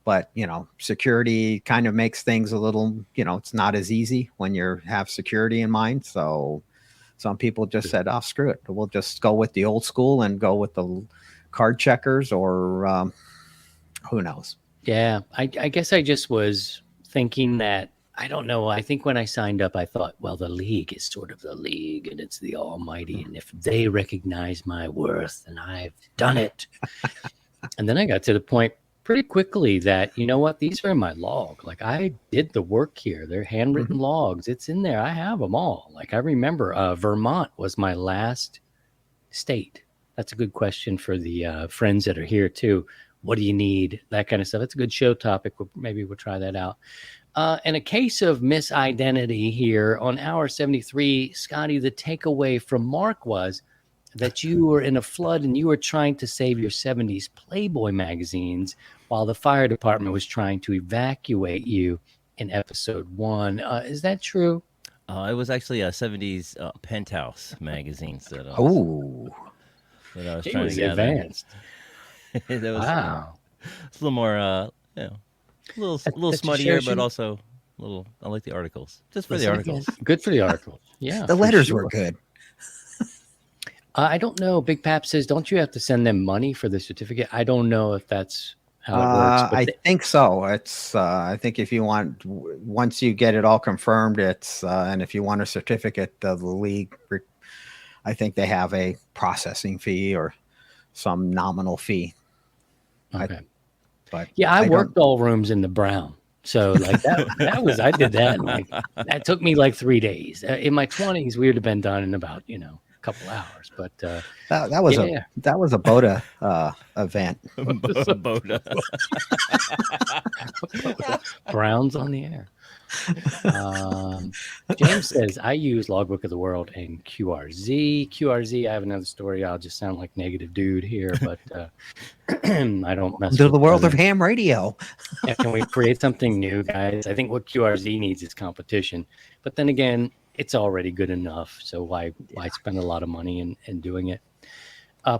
[SPEAKER 3] but security kind of makes things a little, it's not as easy when you have security in mind. So Some people just said, "Oh, screw it. We'll just go with the old school and go with the card checkers," or who knows?
[SPEAKER 2] Yeah, I guess I just was thinking that, I don't know. I think when I signed up, I thought, well, the league is sort of the league and it's the almighty. And if they recognize my worth, then I've done it. And then I got to the point pretty quickly that, you know what, these are in my log. Like, I did the work here. They're handwritten logs. It's in there. I have them all. Like, I remember Vermont was my last state. That's a good question for the friends that are here too. What do you need? That kind of stuff. It's a good show topic. Maybe we'll try that out. And a case of misidentity here on hour 73, Scotty, the takeaway from Mark was that you were in a flood and you were trying to save your 70s Playboy magazines while the fire department was trying to evacuate you in episode 1. Is that true?
[SPEAKER 4] It was actually a 70s Penthouse magazines that I was trying to get
[SPEAKER 2] advanced.
[SPEAKER 4] That was,
[SPEAKER 2] Wow.
[SPEAKER 4] It's a little more, a little smuttier, but also a little. I like the articles, just for the articles.
[SPEAKER 2] Good for the articles. Yeah.
[SPEAKER 3] The letters were good.
[SPEAKER 2] I don't know. Big Pap says, don't you have to send them money for the certificate? I don't know if that's how it works.
[SPEAKER 3] I think so. It's I think if you want, once you get it all confirmed, it's and if you want a certificate, the league, I think they have a processing fee or some nominal fee.
[SPEAKER 2] Okay.
[SPEAKER 3] But
[SPEAKER 2] yeah, I worked all rooms in the Brown. So like that was, I did that. Like, that took me like 3 days. In my 20s, we would have been done in about, a couple hours. But
[SPEAKER 3] that was a Boda event.
[SPEAKER 4] Boda.
[SPEAKER 2] Browns on the air. James says, I use Logbook of the World and QRZ. I have another story. I'll just sound like negative dude here, but I don't mess
[SPEAKER 3] to
[SPEAKER 2] with
[SPEAKER 3] the world of ham radio.
[SPEAKER 2] Yeah, can we create something new, guys? I think what QRZ needs is competition. But then again, it's already good enough. So why spend a lot of money in doing it?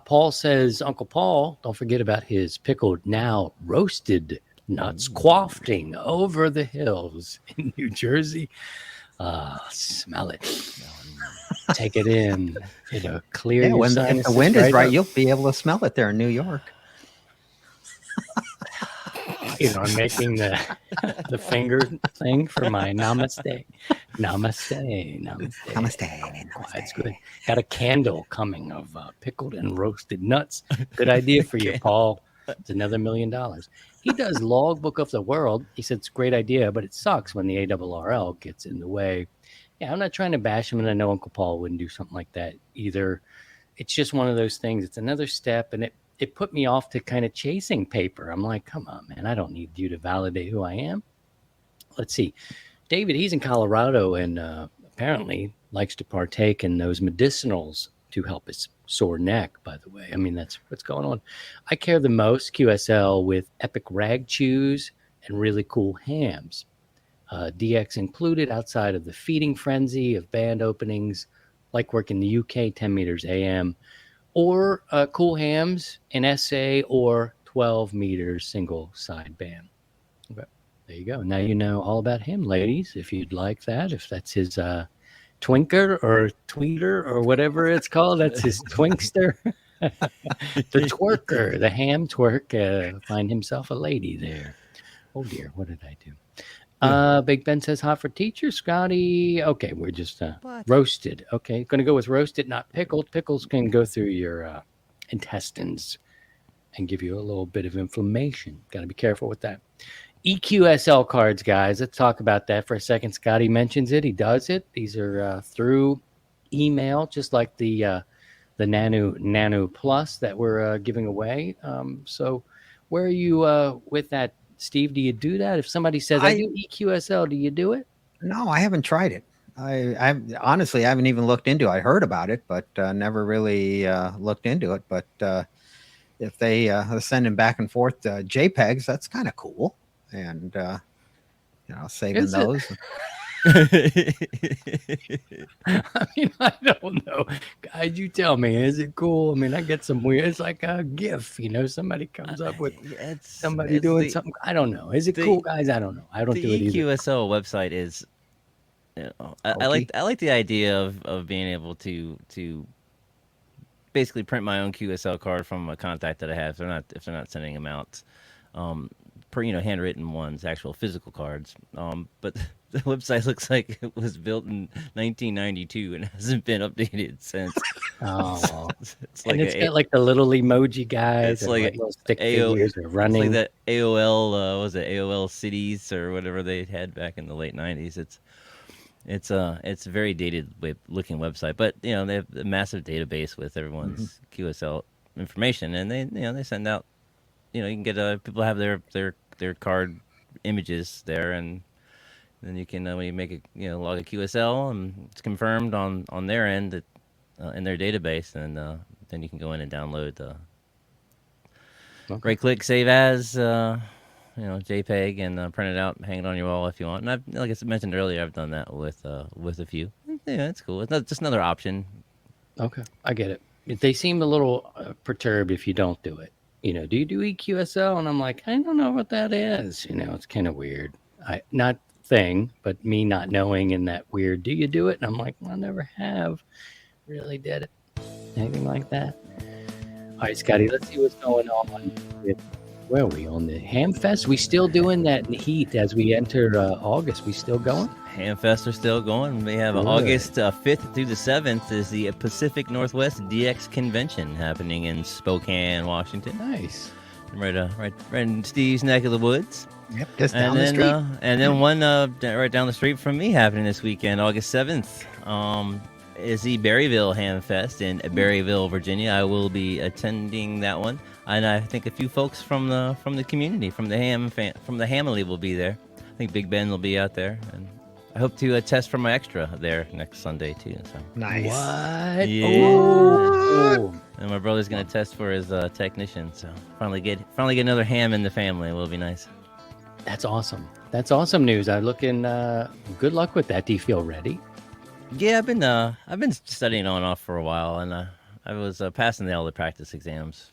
[SPEAKER 2] Paul says, Uncle Paul, don't forget about his pickled, now roasted nuts quafting over the hills in New Jersey. Smell it. Take it in. It'll clear your
[SPEAKER 3] if
[SPEAKER 2] sinuses
[SPEAKER 3] the wind is right,
[SPEAKER 2] up.
[SPEAKER 3] you'll be able to smell it there in New York.
[SPEAKER 2] I'm making the finger thing for my namaste. Namaste. It's good. Got a candle coming of pickled and roasted nuts. Good idea for you, Paul. It's another $1 million. He does Logbook of the World. He said it's a great idea, but it sucks when the ARRL gets in the way. Yeah, I'm not trying to bash him, and I know Uncle Paul wouldn't do something like that either. It's just one of those things. It's another step, and it put me off to kind of chasing paper. I'm like, come on, man. I don't need you to validate who I am. Let's see. David, he's in Colorado and apparently likes to partake in those medicinals to help his sore neck, by the way. I mean, that's what's going on. I care the most, QSL, with epic rag chews and really cool hams. DX included outside of the feeding frenzy of band openings, like work in the UK, 10 meters AM, or cool hams in SA or 12 meters single side band. Okay, there you go. Now you know all about him, ladies, if you'd like that, if that's his twinker or tweeter or whatever it's called. That's his twinkster. The twerker, the ham twerk, find himself a lady there. Oh dear, what did I do? Big Ben says hot for teacher, Scotty. Okay, we're just roasted. Okay, going to go with roasted, not pickled. Pickles can go through your intestines and give you a little bit of inflammation. Got to be careful with that. EQSL cards, guys. Let's talk about that for a second. Scotty mentions it. He does it. These are through email, just like the Nano Plus that we're giving away. So where are you with that, Steve? Do you do that? If somebody says, I do EQSL, do you do it?
[SPEAKER 3] No, I haven't tried it. I honestly haven't even looked into it. I heard about it, but never really looked into it. But if they send them back and forth JPEGs, that's kind of cool. And, saving those.
[SPEAKER 2] I mean, I don't know. Guys, you tell me, is it cool? I mean, I get some weird, it's like a GIF, somebody comes up with somebody doing something. I don't know. Is it cool, guys? I don't know. I don't do it either.
[SPEAKER 4] The EQSL website is I like the idea of being able to basically print my own QSL card from a contact that I have. If they're not sending them out, per handwritten ones, actual physical cards. But the website looks like it was built in 1992 and hasn't been updated since.
[SPEAKER 2] Oh,
[SPEAKER 4] It's
[SPEAKER 2] and
[SPEAKER 4] like
[SPEAKER 2] it's got like the little emoji guys,
[SPEAKER 4] it's
[SPEAKER 2] and
[SPEAKER 4] like
[SPEAKER 2] little stick
[SPEAKER 4] AO
[SPEAKER 2] figures are
[SPEAKER 4] it's
[SPEAKER 2] running.
[SPEAKER 4] like that AOL was it AOL cities or whatever they had back in the late 90s. It's a very dated looking website, but they have a massive database with everyone's QSL information, and they send out, you can get people have their card images there, and then you can when you make log a QSL and it's confirmed on their end that in their database, and then you can go in and download right click save as JPEG and print it out and hang it on your wall if you want. And like I mentioned earlier, I've done that with a few. Yeah, it's cool. It's just another option.
[SPEAKER 2] Okay, I get it. They seem a little perturbed if you don't do it. Do you do EQSL? And I'm like, I don't know what that is. It's kind of weird. Not thing, but me not knowing and that weird. Do you do it? And I'm like, well, I never have really did it. Anything like that. All right, Scotty, let's see what's going on with. Where are we on the Ham Fest? We still doing that in the heat as we enter August. We still going?
[SPEAKER 4] Hamfest are still going. We have August 5th through the 7th is the Pacific Northwest DX Convention happening in Spokane, Washington.
[SPEAKER 2] Nice.
[SPEAKER 4] Right in Steve's neck of the woods.
[SPEAKER 3] Yep, just down the street.
[SPEAKER 4] And then one right down the street from me happening this weekend, August 7th. Is the Berryville Ham Fest in Berryville, Virginia. I will be attending that one, and I think a few folks from the community, from the Hamily will be there. I think Big Ben will be out there, and I hope to test for my extra there next Sunday too. So
[SPEAKER 3] Nice.
[SPEAKER 2] What?
[SPEAKER 4] Yeah.
[SPEAKER 2] Oh.
[SPEAKER 4] And my brother's gonna test for his technician, so finally get another ham in the family. It will be nice.
[SPEAKER 2] That's awesome. That's awesome news. I'm looking. Good luck with that. Do you feel ready?
[SPEAKER 4] Yeah, I've been studying on and off for a while, and I was passing all the practice exams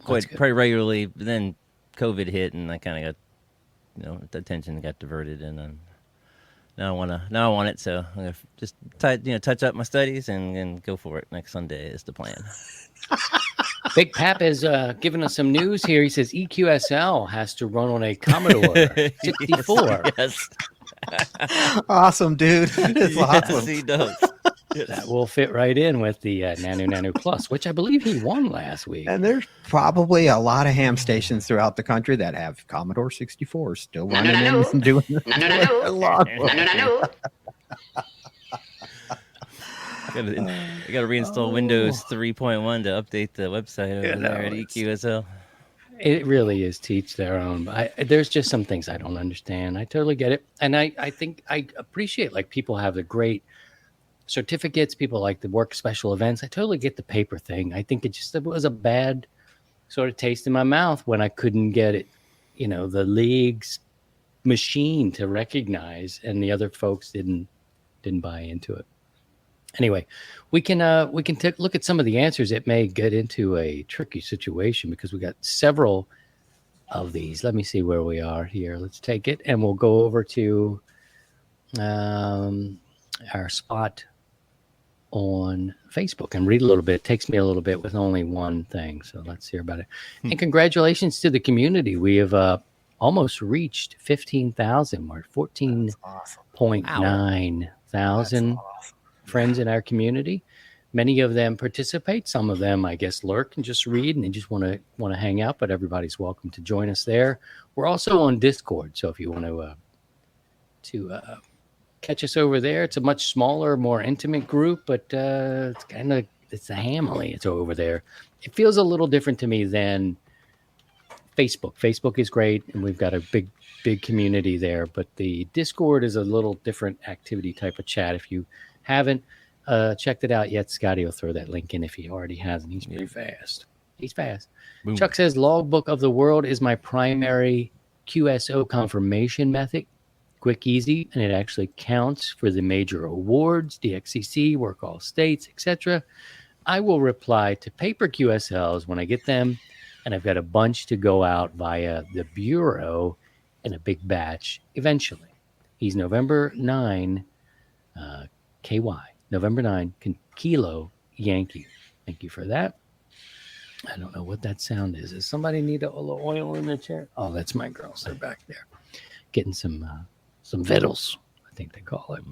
[SPEAKER 4] pretty regularly. But then COVID hit, and I kind of got the attention got diverted, and then now I want it. So I'm gonna just touch up my studies and go for it. Next Sunday is the plan.
[SPEAKER 2] Big Pap is giving us some news here. He says EQSL has to run on a Commodore 64.
[SPEAKER 4] Yes.
[SPEAKER 3] Awesome, dude. It's awesome.
[SPEAKER 4] Yes, he does.
[SPEAKER 2] That will fit right in with the Nanu Plus, which I believe he won last week.
[SPEAKER 3] And there's probably a lot of ham stations throughout the country that have Commodore 64 still running and doing a lot.
[SPEAKER 4] I got to reinstall Windows 3.1 to update the website over there at EQSL.
[SPEAKER 2] It really is teach their own. There's just some things I don't understand. I totally get it. And I think I appreciate like people have the great certificates. People like the work special events. I totally get the paper thing. I think it was a bad sort of taste in my mouth when I couldn't get it, the league's machine to recognize and the other folks didn't buy into it. Anyway, we can look at some of the answers. It may get into a tricky situation because we got several of these. Let me see where we are here. Let's take it, and we'll go over to our spot on Facebook and read a little bit. It takes me a little bit with only one thing, so let's hear about it. And congratulations to the community. We have almost reached 15,000. We're 14.9 thousand. Friends in our community. Many of them participate. Some of them, I guess, lurk and just read, and they just want to hang out. But everybody's welcome to join us there. We're also on Discord, so if you want to catch us over there, it's a much smaller, more intimate group, but it's a Hamily. It's over there. It feels a little different to me than Facebook. Facebook is great, and we've got a big community there. But the Discord is a little different activity type of chat. If you haven't checked it out yet, Scotty will throw that link in if he already hasn't. He's pretty fast. He's fast. Boom. Chuck says, Logbook of the World is my primary QSO confirmation method. Quick, easy, and it actually counts for the major awards, DXCC, Work All States, etc. I will reply to paper QSLs when I get them, and I've got a bunch to go out via the Bureau in a big batch eventually. He's November 9 KY, November 9, Kilo Yankee. Thank you for that. I don't know what that sound is. Does somebody need a little oil in their chair? Oh, that's my girls. They're back there getting some victuals, I think they call it.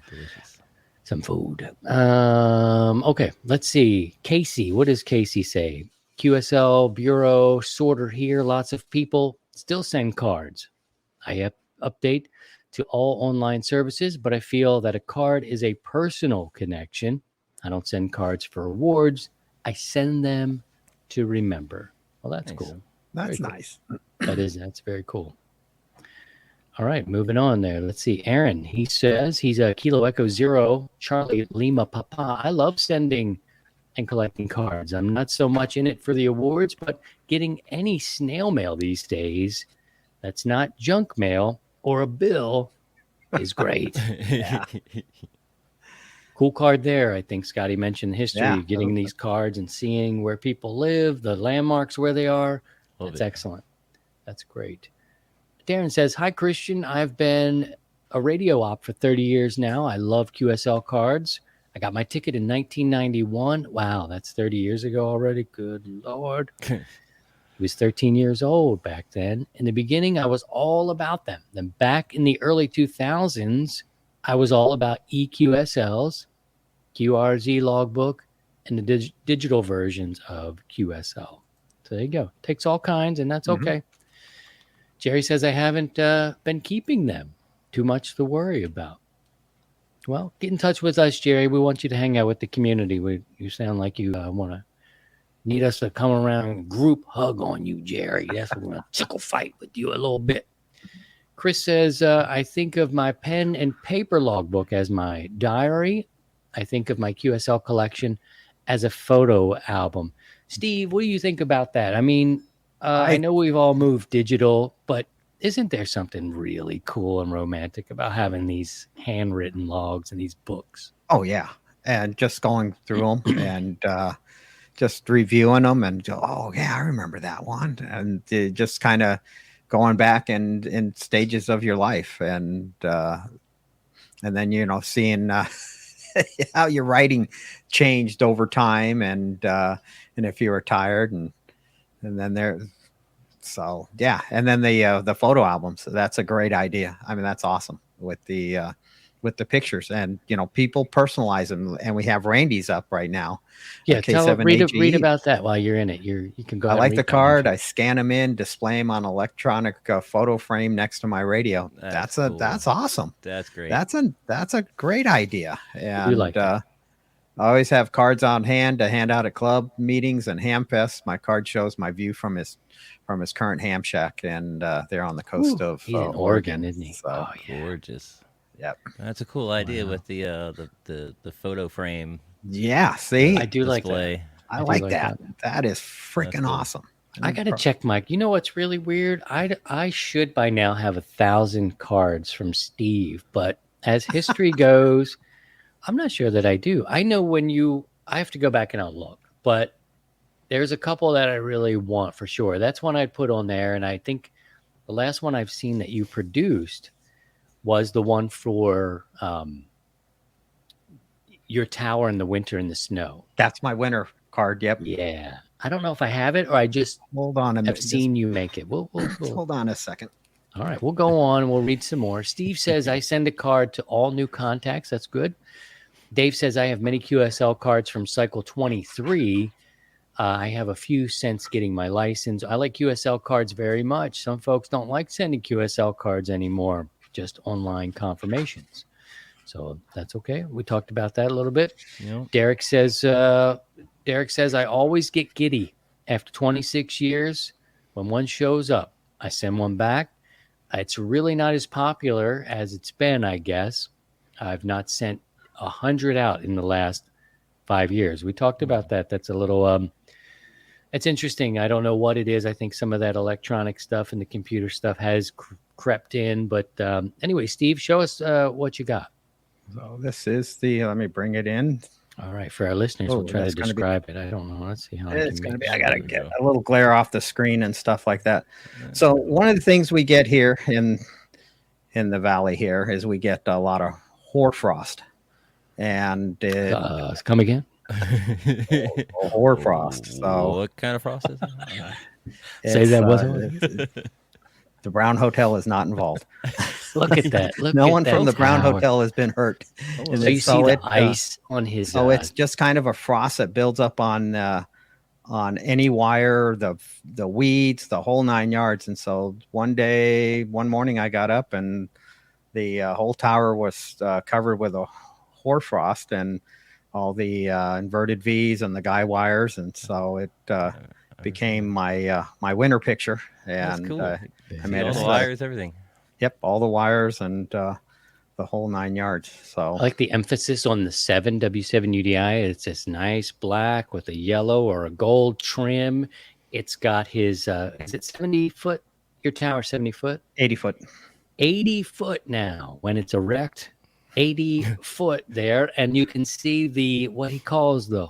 [SPEAKER 4] Delicious.
[SPEAKER 2] Some food. Okay, let's see. Casey, what does Casey say? QSL Bureau sorter here. Lots of people still send cards. I update to all online services, but I feel that a card is a personal connection. I don't send cards for rewards. I send them to remember. Well, that's
[SPEAKER 4] Nice.
[SPEAKER 2] cool.
[SPEAKER 3] That's
[SPEAKER 2] Very cool.
[SPEAKER 3] nice.
[SPEAKER 2] That's very cool. All right, moving on there. Let's see. Aaron, he says he's a Kilo Echo Zero, Charlie Lima Papa. I love sending and collecting cards. I'm not so much in it for the awards, but getting any snail mail these days that's not junk mail or a bill is great.
[SPEAKER 3] Yeah.
[SPEAKER 2] Cool card there. I think Scotty mentioned the history
[SPEAKER 3] Yeah,
[SPEAKER 2] of getting these cards and seeing where people live, the landmarks where they are. That's excellent. That's great. Darren says, hi, Christian. I've been a radio op for 30 years now. I love QSL cards. I got my ticket in 1991. Wow, that's 30 years ago already. Good Lord. He was 13 years old back then. In the beginning, I was all about them. Then back in the early 2000s, I was all about EQSLs, QRZ logbook, and the digital versions of QSL. So there you go. Takes all kinds, and that's okay. Jerry says, I haven't been keeping them. Too much to worry about. Well, get in touch with us, Jerry. We want you to hang out with the community. You sound like you need us to come around and group hug on you, Jerry. That's what we're going to tickle fight with you a little bit. Chris says, I think of my pen and paper logbook as my diary. I think of my QSL collection as a photo album. Steve, what do you think about that? I mean, I know we've all moved digital, but isn't there something really cool and romantic about having these handwritten logs and these books?
[SPEAKER 3] Oh, yeah. And just going through them and just reviewing them and, oh, yeah, I remember that one. And just kind of going back in stages of your life. And then, seeing how your writing changed over time and if you were tired and then so yeah, and then the photo albums. That's a great idea. I mean, that's awesome with the pictures and people personalize them, and we have Randy's up right now.
[SPEAKER 2] Yeah, read about that while you're in it. You can go.
[SPEAKER 3] I like the card. I scan them in, display them on electronic photo frame next to my radio. That's awesome.
[SPEAKER 4] That's great.
[SPEAKER 3] That's a great idea. And
[SPEAKER 2] I do like that.
[SPEAKER 3] I always have cards on hand to hand out at club meetings and ham fests. My card shows my view from his current ham shack, and they're on the coast of
[SPEAKER 2] he's in Oregon, isn't he?
[SPEAKER 3] So,
[SPEAKER 2] oh, yeah.
[SPEAKER 4] Gorgeous.
[SPEAKER 3] Yep.
[SPEAKER 4] That's a cool idea with the photo frame.
[SPEAKER 3] Yeah, see?
[SPEAKER 2] I do like
[SPEAKER 4] display.
[SPEAKER 2] that.
[SPEAKER 3] I like that. That is freaking awesome.
[SPEAKER 2] I got to check, Mike. You know what's really weird? I should by now have 1,000 cards from Steve, but as history goes, I'm not sure that I do. I know I have to go back and I'll look, but there's a couple that I really want for sure. That's one I'd put on there. And I think the last one I've seen that you produced was the one for your tower in the winter in the snow.
[SPEAKER 3] That's my winter card. Yep.
[SPEAKER 2] Yeah. I don't know if I have it or I just
[SPEAKER 3] hold on a minute.
[SPEAKER 2] Have seen you make it. We'll
[SPEAKER 3] hold on a second.
[SPEAKER 2] All right. We'll go on and we'll read some more. Steve says, I send a card to all new contacts. That's good. Dave says, I have many QSL cards from cycle 23. I have a few since getting my license. I like QSL cards very much. Some folks don't like sending QSL cards anymore, just online confirmations. So that's okay. We talked about that a little bit.
[SPEAKER 4] Yep.
[SPEAKER 2] Derek says, I always get giddy after 26 years. When one shows up, I send one back. It's really not as popular as it's been, I guess. I've not sent 100 out in the last 5 years. We talked about that. That's a little, it's interesting. I don't know what it is. I think some of that electronic stuff and the computer stuff has crept in. But anyway, Steve, show us what you got.
[SPEAKER 3] So this is let me bring it in.
[SPEAKER 2] All right. For our listeners, we'll try to describe it. I don't know. Let's see how
[SPEAKER 3] it's going to be. I got to get a little glare off the screen and stuff like that. So one of the things we get here in the valley here is we get a lot of hoarfrost, and it,
[SPEAKER 2] Come again?
[SPEAKER 3] hoarfrost. So
[SPEAKER 4] What kind of frost is it?
[SPEAKER 2] Say
[SPEAKER 3] it's,
[SPEAKER 2] that was
[SPEAKER 3] the Brown Hotel is not involved.
[SPEAKER 2] Look at that. Look
[SPEAKER 3] No
[SPEAKER 2] at
[SPEAKER 3] one
[SPEAKER 2] that
[SPEAKER 3] from the Brown
[SPEAKER 2] tower.
[SPEAKER 3] Hotel has been hurt.
[SPEAKER 4] Oh,
[SPEAKER 3] And
[SPEAKER 2] So you
[SPEAKER 3] it's-
[SPEAKER 2] see the
[SPEAKER 3] it,
[SPEAKER 2] ice on his.
[SPEAKER 3] So it's just kind of a frost that builds up on any wire, the weeds, the whole 9 yards. And so one morning, I got up and the whole tower was covered with a hoarfrost and all the inverted V's and the guy wires, and so it became my my winter picture.
[SPEAKER 4] That's
[SPEAKER 3] And
[SPEAKER 4] cool.
[SPEAKER 3] I
[SPEAKER 4] See
[SPEAKER 3] made
[SPEAKER 4] all
[SPEAKER 3] a
[SPEAKER 4] the
[SPEAKER 3] set.
[SPEAKER 4] wires, everything.
[SPEAKER 3] Yep, all the wires and the whole 9 yards. So
[SPEAKER 2] I like the emphasis on the 7 W7UDI. It's this nice black with a yellow or a gold trim. It's got his, is it 70 foot? Your tower 70 foot?
[SPEAKER 3] 80 foot.
[SPEAKER 2] 80 foot now when it's erect. 80 foot there. And you can see the, what he calls the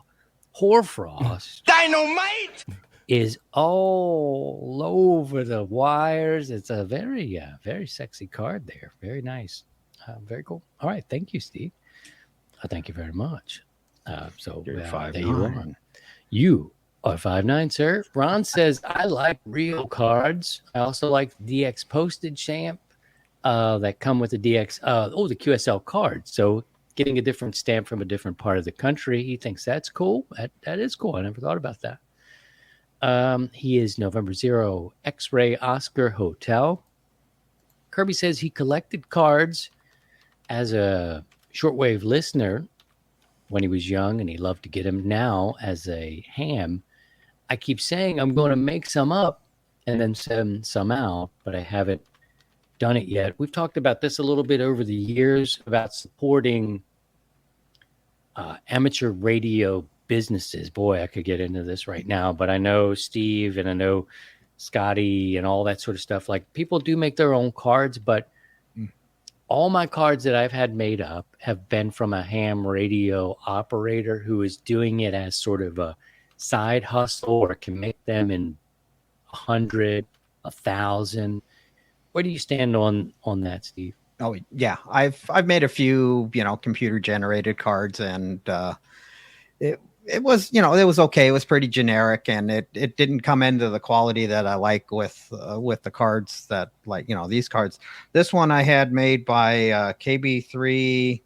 [SPEAKER 2] hoarfrost.
[SPEAKER 5] Dynamite!
[SPEAKER 2] Is all over the wires. It's a very, very sexy card there. Very nice. Very cool. All right. Thank you, Steve. Thank you very much. So
[SPEAKER 3] You're
[SPEAKER 2] there
[SPEAKER 3] 5'9".
[SPEAKER 2] you are. You are 5'9", sir. Ron says, I like real cards. I also like DX postage stamp that come with the DX. The QSL cards. So getting a different stamp from a different part of the country, he thinks that's cool. That is cool. I never thought about that. He is November 0 X-Ray Oscar Hotel. Kirby says he collected cards as a shortwave listener when he was young, and he loved to get them. Now as a ham, I keep saying I'm going to make some up and then send some out, but I haven't done it yet. We've talked about this a little bit over the years about supporting amateur radio businesses. Boy, I could get into this right now, but I know Steve and I know Scotty and all that sort of stuff. Like, people do make their own cards, but all my cards that I've had made up have been from a ham radio operator who is doing it as sort of a side hustle or can make them in 100, 1,000. Where do you stand on that, Steve?
[SPEAKER 3] Oh yeah, I've made a few, computer generated cards, and it was, it was okay. It was pretty generic, and it didn't come into the quality that I like with the cards that, like, these cards. This one I had made by KB3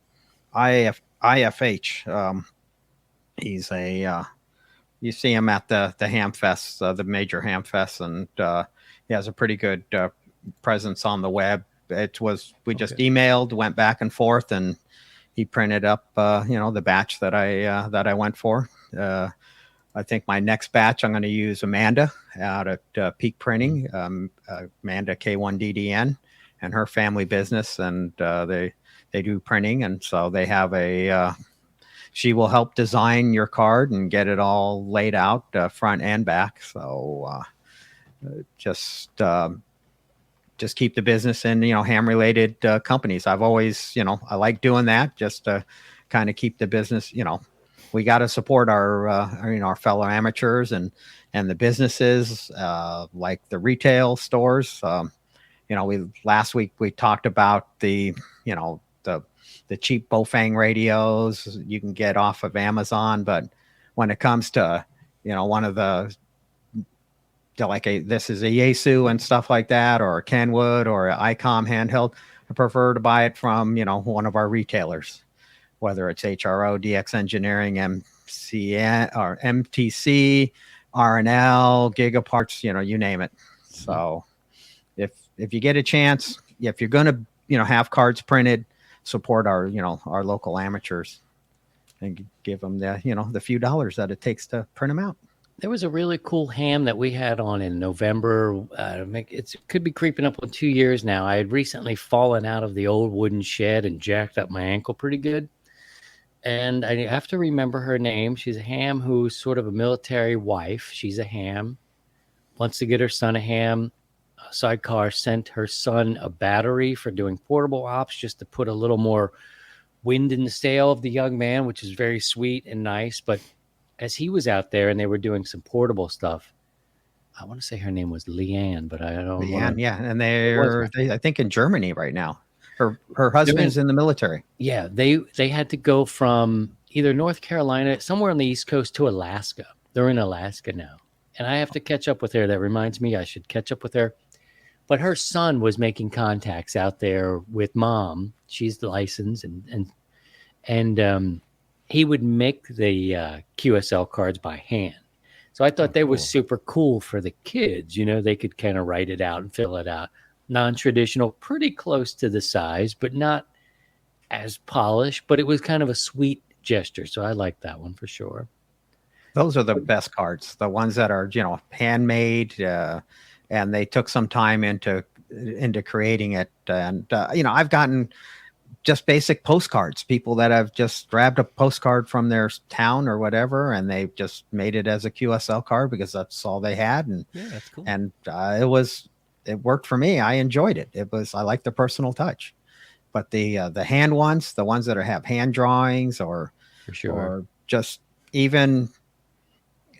[SPEAKER 3] IFH. He's a you see him at the ham fests, the major ham fests, and he has a pretty good presence on the web. We just emailed, went back and forth, and he printed up, the batch that I went for. I think my next batch I'm going to use Amanda out at Peak Printing, Amanda K1DDN, and her family business, and they do printing, and so they have she will help design your card and get it all laid out, front and back. So just keep the business in, ham related companies. I've always, I like doing that just to kind of keep the business, we got to support our fellow amateurs and the businesses, like the retail stores. Last week we talked about the cheap Bofang radios you can get off of Amazon. But when it comes to, one of this is a Yaesu and stuff like that, or a Kenwood or an ICOM handheld, I prefer to buy it from, one of our retailers, whether it's HRO, DX Engineering, MCN or MTC, RNL, Gigaparts, you name it. So if you get a chance, if you're going to, have cards printed, support our local amateurs and give them the few dollars that it takes to print them out.
[SPEAKER 2] There was a really cool ham that we had on in November. It could be creeping up on 2 years now. I had recently fallen out of the old wooden shed and jacked up my ankle pretty good. And I have to remember her name. She's a ham who's sort of a military wife. She's a ham, wants to get her son a ham. Sidecar sent her son a battery for doing portable ops, just to put a little more wind in the sail of the young man, which is very sweet and nice. But as he was out there and they were doing some portable stuff, I want to say her name was Leanne, but I don't know.
[SPEAKER 3] Leanne, yeah. And they're I think in Germany right now. Her husband's in the military.
[SPEAKER 2] Yeah, they had to go from either North Carolina, somewhere on the East Coast, to Alaska. They're in Alaska now, and I have to catch up with her. That reminds me, I should catch up with her. But her son was making contacts out there with mom. She's licensed, and he would make the QSL cards by hand. So I thought that was super cool for the kids. You know, they could kind of write it out and fill it out. Non-traditional, pretty close to the size, but not as polished. But it was kind of a sweet gesture. So I like that one for sure.
[SPEAKER 3] Those are the best cards, the ones that are, handmade, and they took some time into creating it. And, I've gotten just basic postcards, people that have just grabbed a postcard from their town or whatever, and they just made it as a QSL card because that's all they had. And
[SPEAKER 4] Yeah, that's cool.
[SPEAKER 3] And it worked for me. I enjoyed it. I like the personal touch. But the hand ones, the ones that have hand drawings or just even,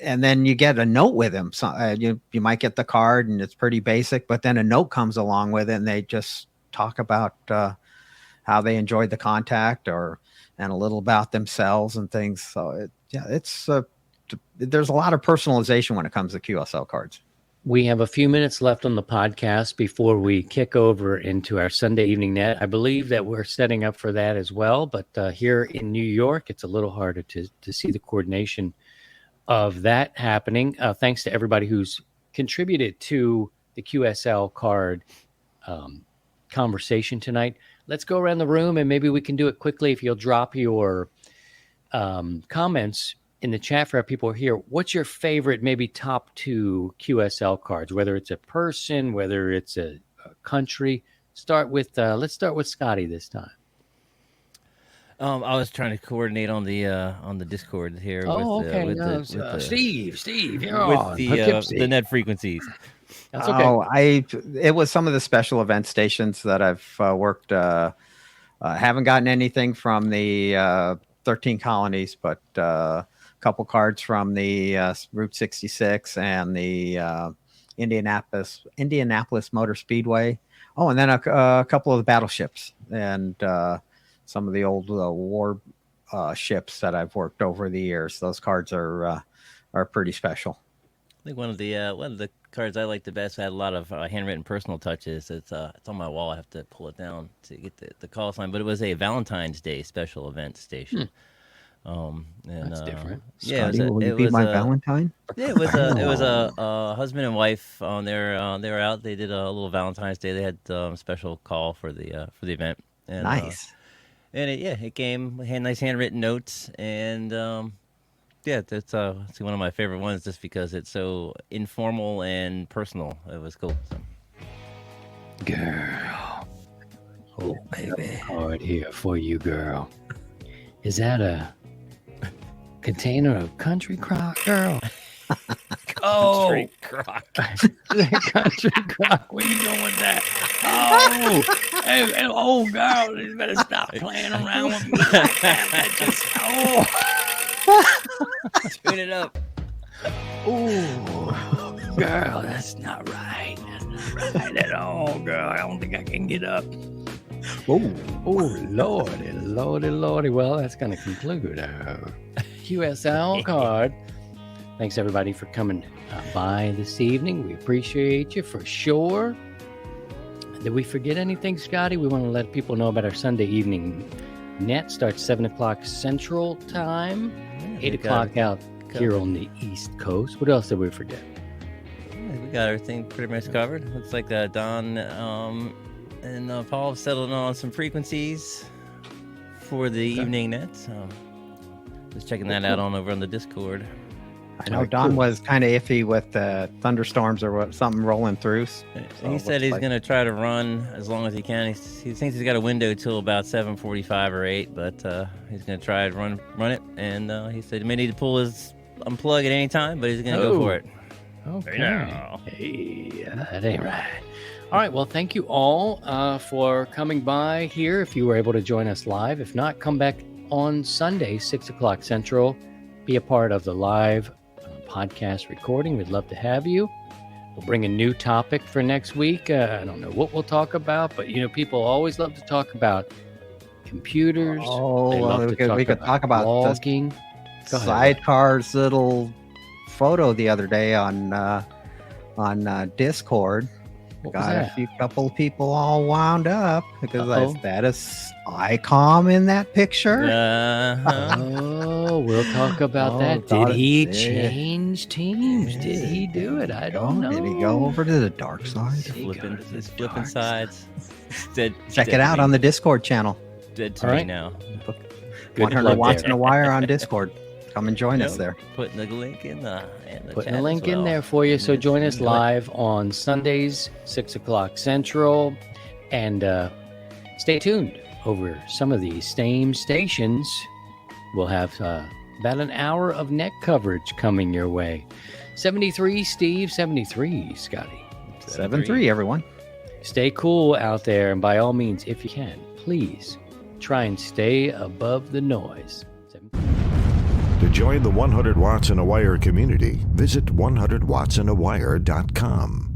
[SPEAKER 3] and then you get a note with them. So you might get the card and it's pretty basic, but then a note comes along with it, and they just talk about how they enjoyed the contact and a little about themselves and things. So there's a lot of personalization when it comes to QSL cards.
[SPEAKER 2] We have a few minutes left on the podcast before we kick over into our Sunday evening net. I believe that we're setting up for that as well, but here in New York, it's a little harder to see the coordination of that happening. Thanks to everybody who's contributed to the QSL card conversation tonight. Let's go around the room, and maybe we can do it quickly. If you'll drop your comments in the chat for our people here. What's your favorite, maybe top 2 QSL cards, whether it's a person, whether it's a country? Let's start with Scotty this time.
[SPEAKER 4] I was trying to coordinate on the Discord here.
[SPEAKER 2] Steve, you're
[SPEAKER 4] with
[SPEAKER 2] on.
[SPEAKER 4] the net frequencies.
[SPEAKER 2] That's okay.
[SPEAKER 3] It was some of the special event stations that I've worked. Haven't gotten anything from the 13 colonies, but a couple cards from the Route 66 and the Indianapolis Motor Speedway. Oh, and then a couple of the battleships and some of the old war ships that I've worked over the years. Those cards are pretty special.
[SPEAKER 4] I think one of the cards I like the best had a lot of handwritten personal touches. It's on my wall. I have to pull it down to get the call sign. But it was a Valentine's Day special event station.
[SPEAKER 2] That's different.
[SPEAKER 3] Yeah, Scotty, will you be my Valentine?
[SPEAKER 4] Yeah, it was a husband and wife on their they were out. They did a little Valentine's Day. They had a special call for the event. And,
[SPEAKER 3] nice.
[SPEAKER 4] It came had nice handwritten notes and. It's one of my favorite ones just because it's so informal and personal. It was cool. So.
[SPEAKER 2] Girl. Oh, baby. Hard here for you, girl. Is that a container of country crock, girl?
[SPEAKER 4] Country crock.
[SPEAKER 2] Country crock. Where you going with that? Oh, hey, girl, you better stop playing around with me. That just,
[SPEAKER 4] Spin it up.
[SPEAKER 2] Ooh, girl, that's not right. That's not right at all, girl. I don't think I can get up. Oh, lordy. Well, that's going to conclude our QSL card. Thanks, everybody, for coming by this evening. We appreciate you for sure. Did we forget anything, Scotty? We want to let people know about our Sunday evening net. Starts 7 o'clock Central Time. 8 o'clock out here on the East Coast. What else did we forget?
[SPEAKER 4] Yeah, we got everything pretty much covered. Looks like Don and Paul have settled on some frequencies for the evening net. So just checking that out over on the Discord.
[SPEAKER 3] I know Don was kind of iffy with thunderstorms or something rolling through. So
[SPEAKER 4] he said he's going to try to run as long as he can. He thinks he's got a window till about 7:45 or 8, but he's going to try to run it. And he said he may need to unplug at any time, but he's going to go for it.
[SPEAKER 2] Okay. Hey, that ain't right. All right. Well, thank you all for coming by here. If you were able to join us live, if not, come back on Sunday, 6 o'clock Central. Be a part of the live podcast recording. We'd love to have you. We'll bring a new topic for next week. I don't know what we'll talk about, but people always love to talk about computers.
[SPEAKER 3] Oh,
[SPEAKER 2] They
[SPEAKER 3] well,
[SPEAKER 2] love to
[SPEAKER 3] we could talk about
[SPEAKER 2] logging. Go ahead.
[SPEAKER 3] Sidecar's little photo the other day on Discord.
[SPEAKER 2] What was
[SPEAKER 3] Got
[SPEAKER 2] that?
[SPEAKER 3] a couple of people all wound up because
[SPEAKER 2] Uh-oh.
[SPEAKER 3] that is ICOM in that picture.
[SPEAKER 2] Oh, we'll talk about
[SPEAKER 3] Oh,
[SPEAKER 2] that.
[SPEAKER 3] thought
[SPEAKER 2] Did he
[SPEAKER 3] it-
[SPEAKER 2] change teams? Did he do it? I don't know.
[SPEAKER 3] Did he go over to the dark side?
[SPEAKER 2] Did he go
[SPEAKER 4] Flipping,
[SPEAKER 2] to the
[SPEAKER 4] it's flipping
[SPEAKER 2] dark side?
[SPEAKER 4] sides. It's dead.
[SPEAKER 3] Check
[SPEAKER 4] dead
[SPEAKER 3] it
[SPEAKER 4] to
[SPEAKER 3] out
[SPEAKER 4] me.
[SPEAKER 3] on the Discord channel.
[SPEAKER 4] Dead to
[SPEAKER 2] All
[SPEAKER 4] me
[SPEAKER 2] right.
[SPEAKER 4] now.
[SPEAKER 2] Good
[SPEAKER 3] 100
[SPEAKER 2] plug
[SPEAKER 3] watts
[SPEAKER 2] there.
[SPEAKER 3] and a wire on Discord. Come and join us
[SPEAKER 4] Yep.
[SPEAKER 3] there.
[SPEAKER 4] Putting the link in the
[SPEAKER 2] Putting
[SPEAKER 4] chat
[SPEAKER 2] a link
[SPEAKER 4] as well.
[SPEAKER 2] in there for you. So
[SPEAKER 4] Yes,
[SPEAKER 2] join us
[SPEAKER 4] do it.
[SPEAKER 2] live on Sundays, 6 o'clock Central. And stay tuned over some of these same stations. We'll have about an hour of net coverage coming your way. 73, Steve. 73, Scotty.
[SPEAKER 3] 7-3, everyone.
[SPEAKER 2] Stay cool out there. And by all means, if you can, please try and stay above the noise.
[SPEAKER 1] To join the 100 Watts and a Wire community, visit 100wattsandawire.com.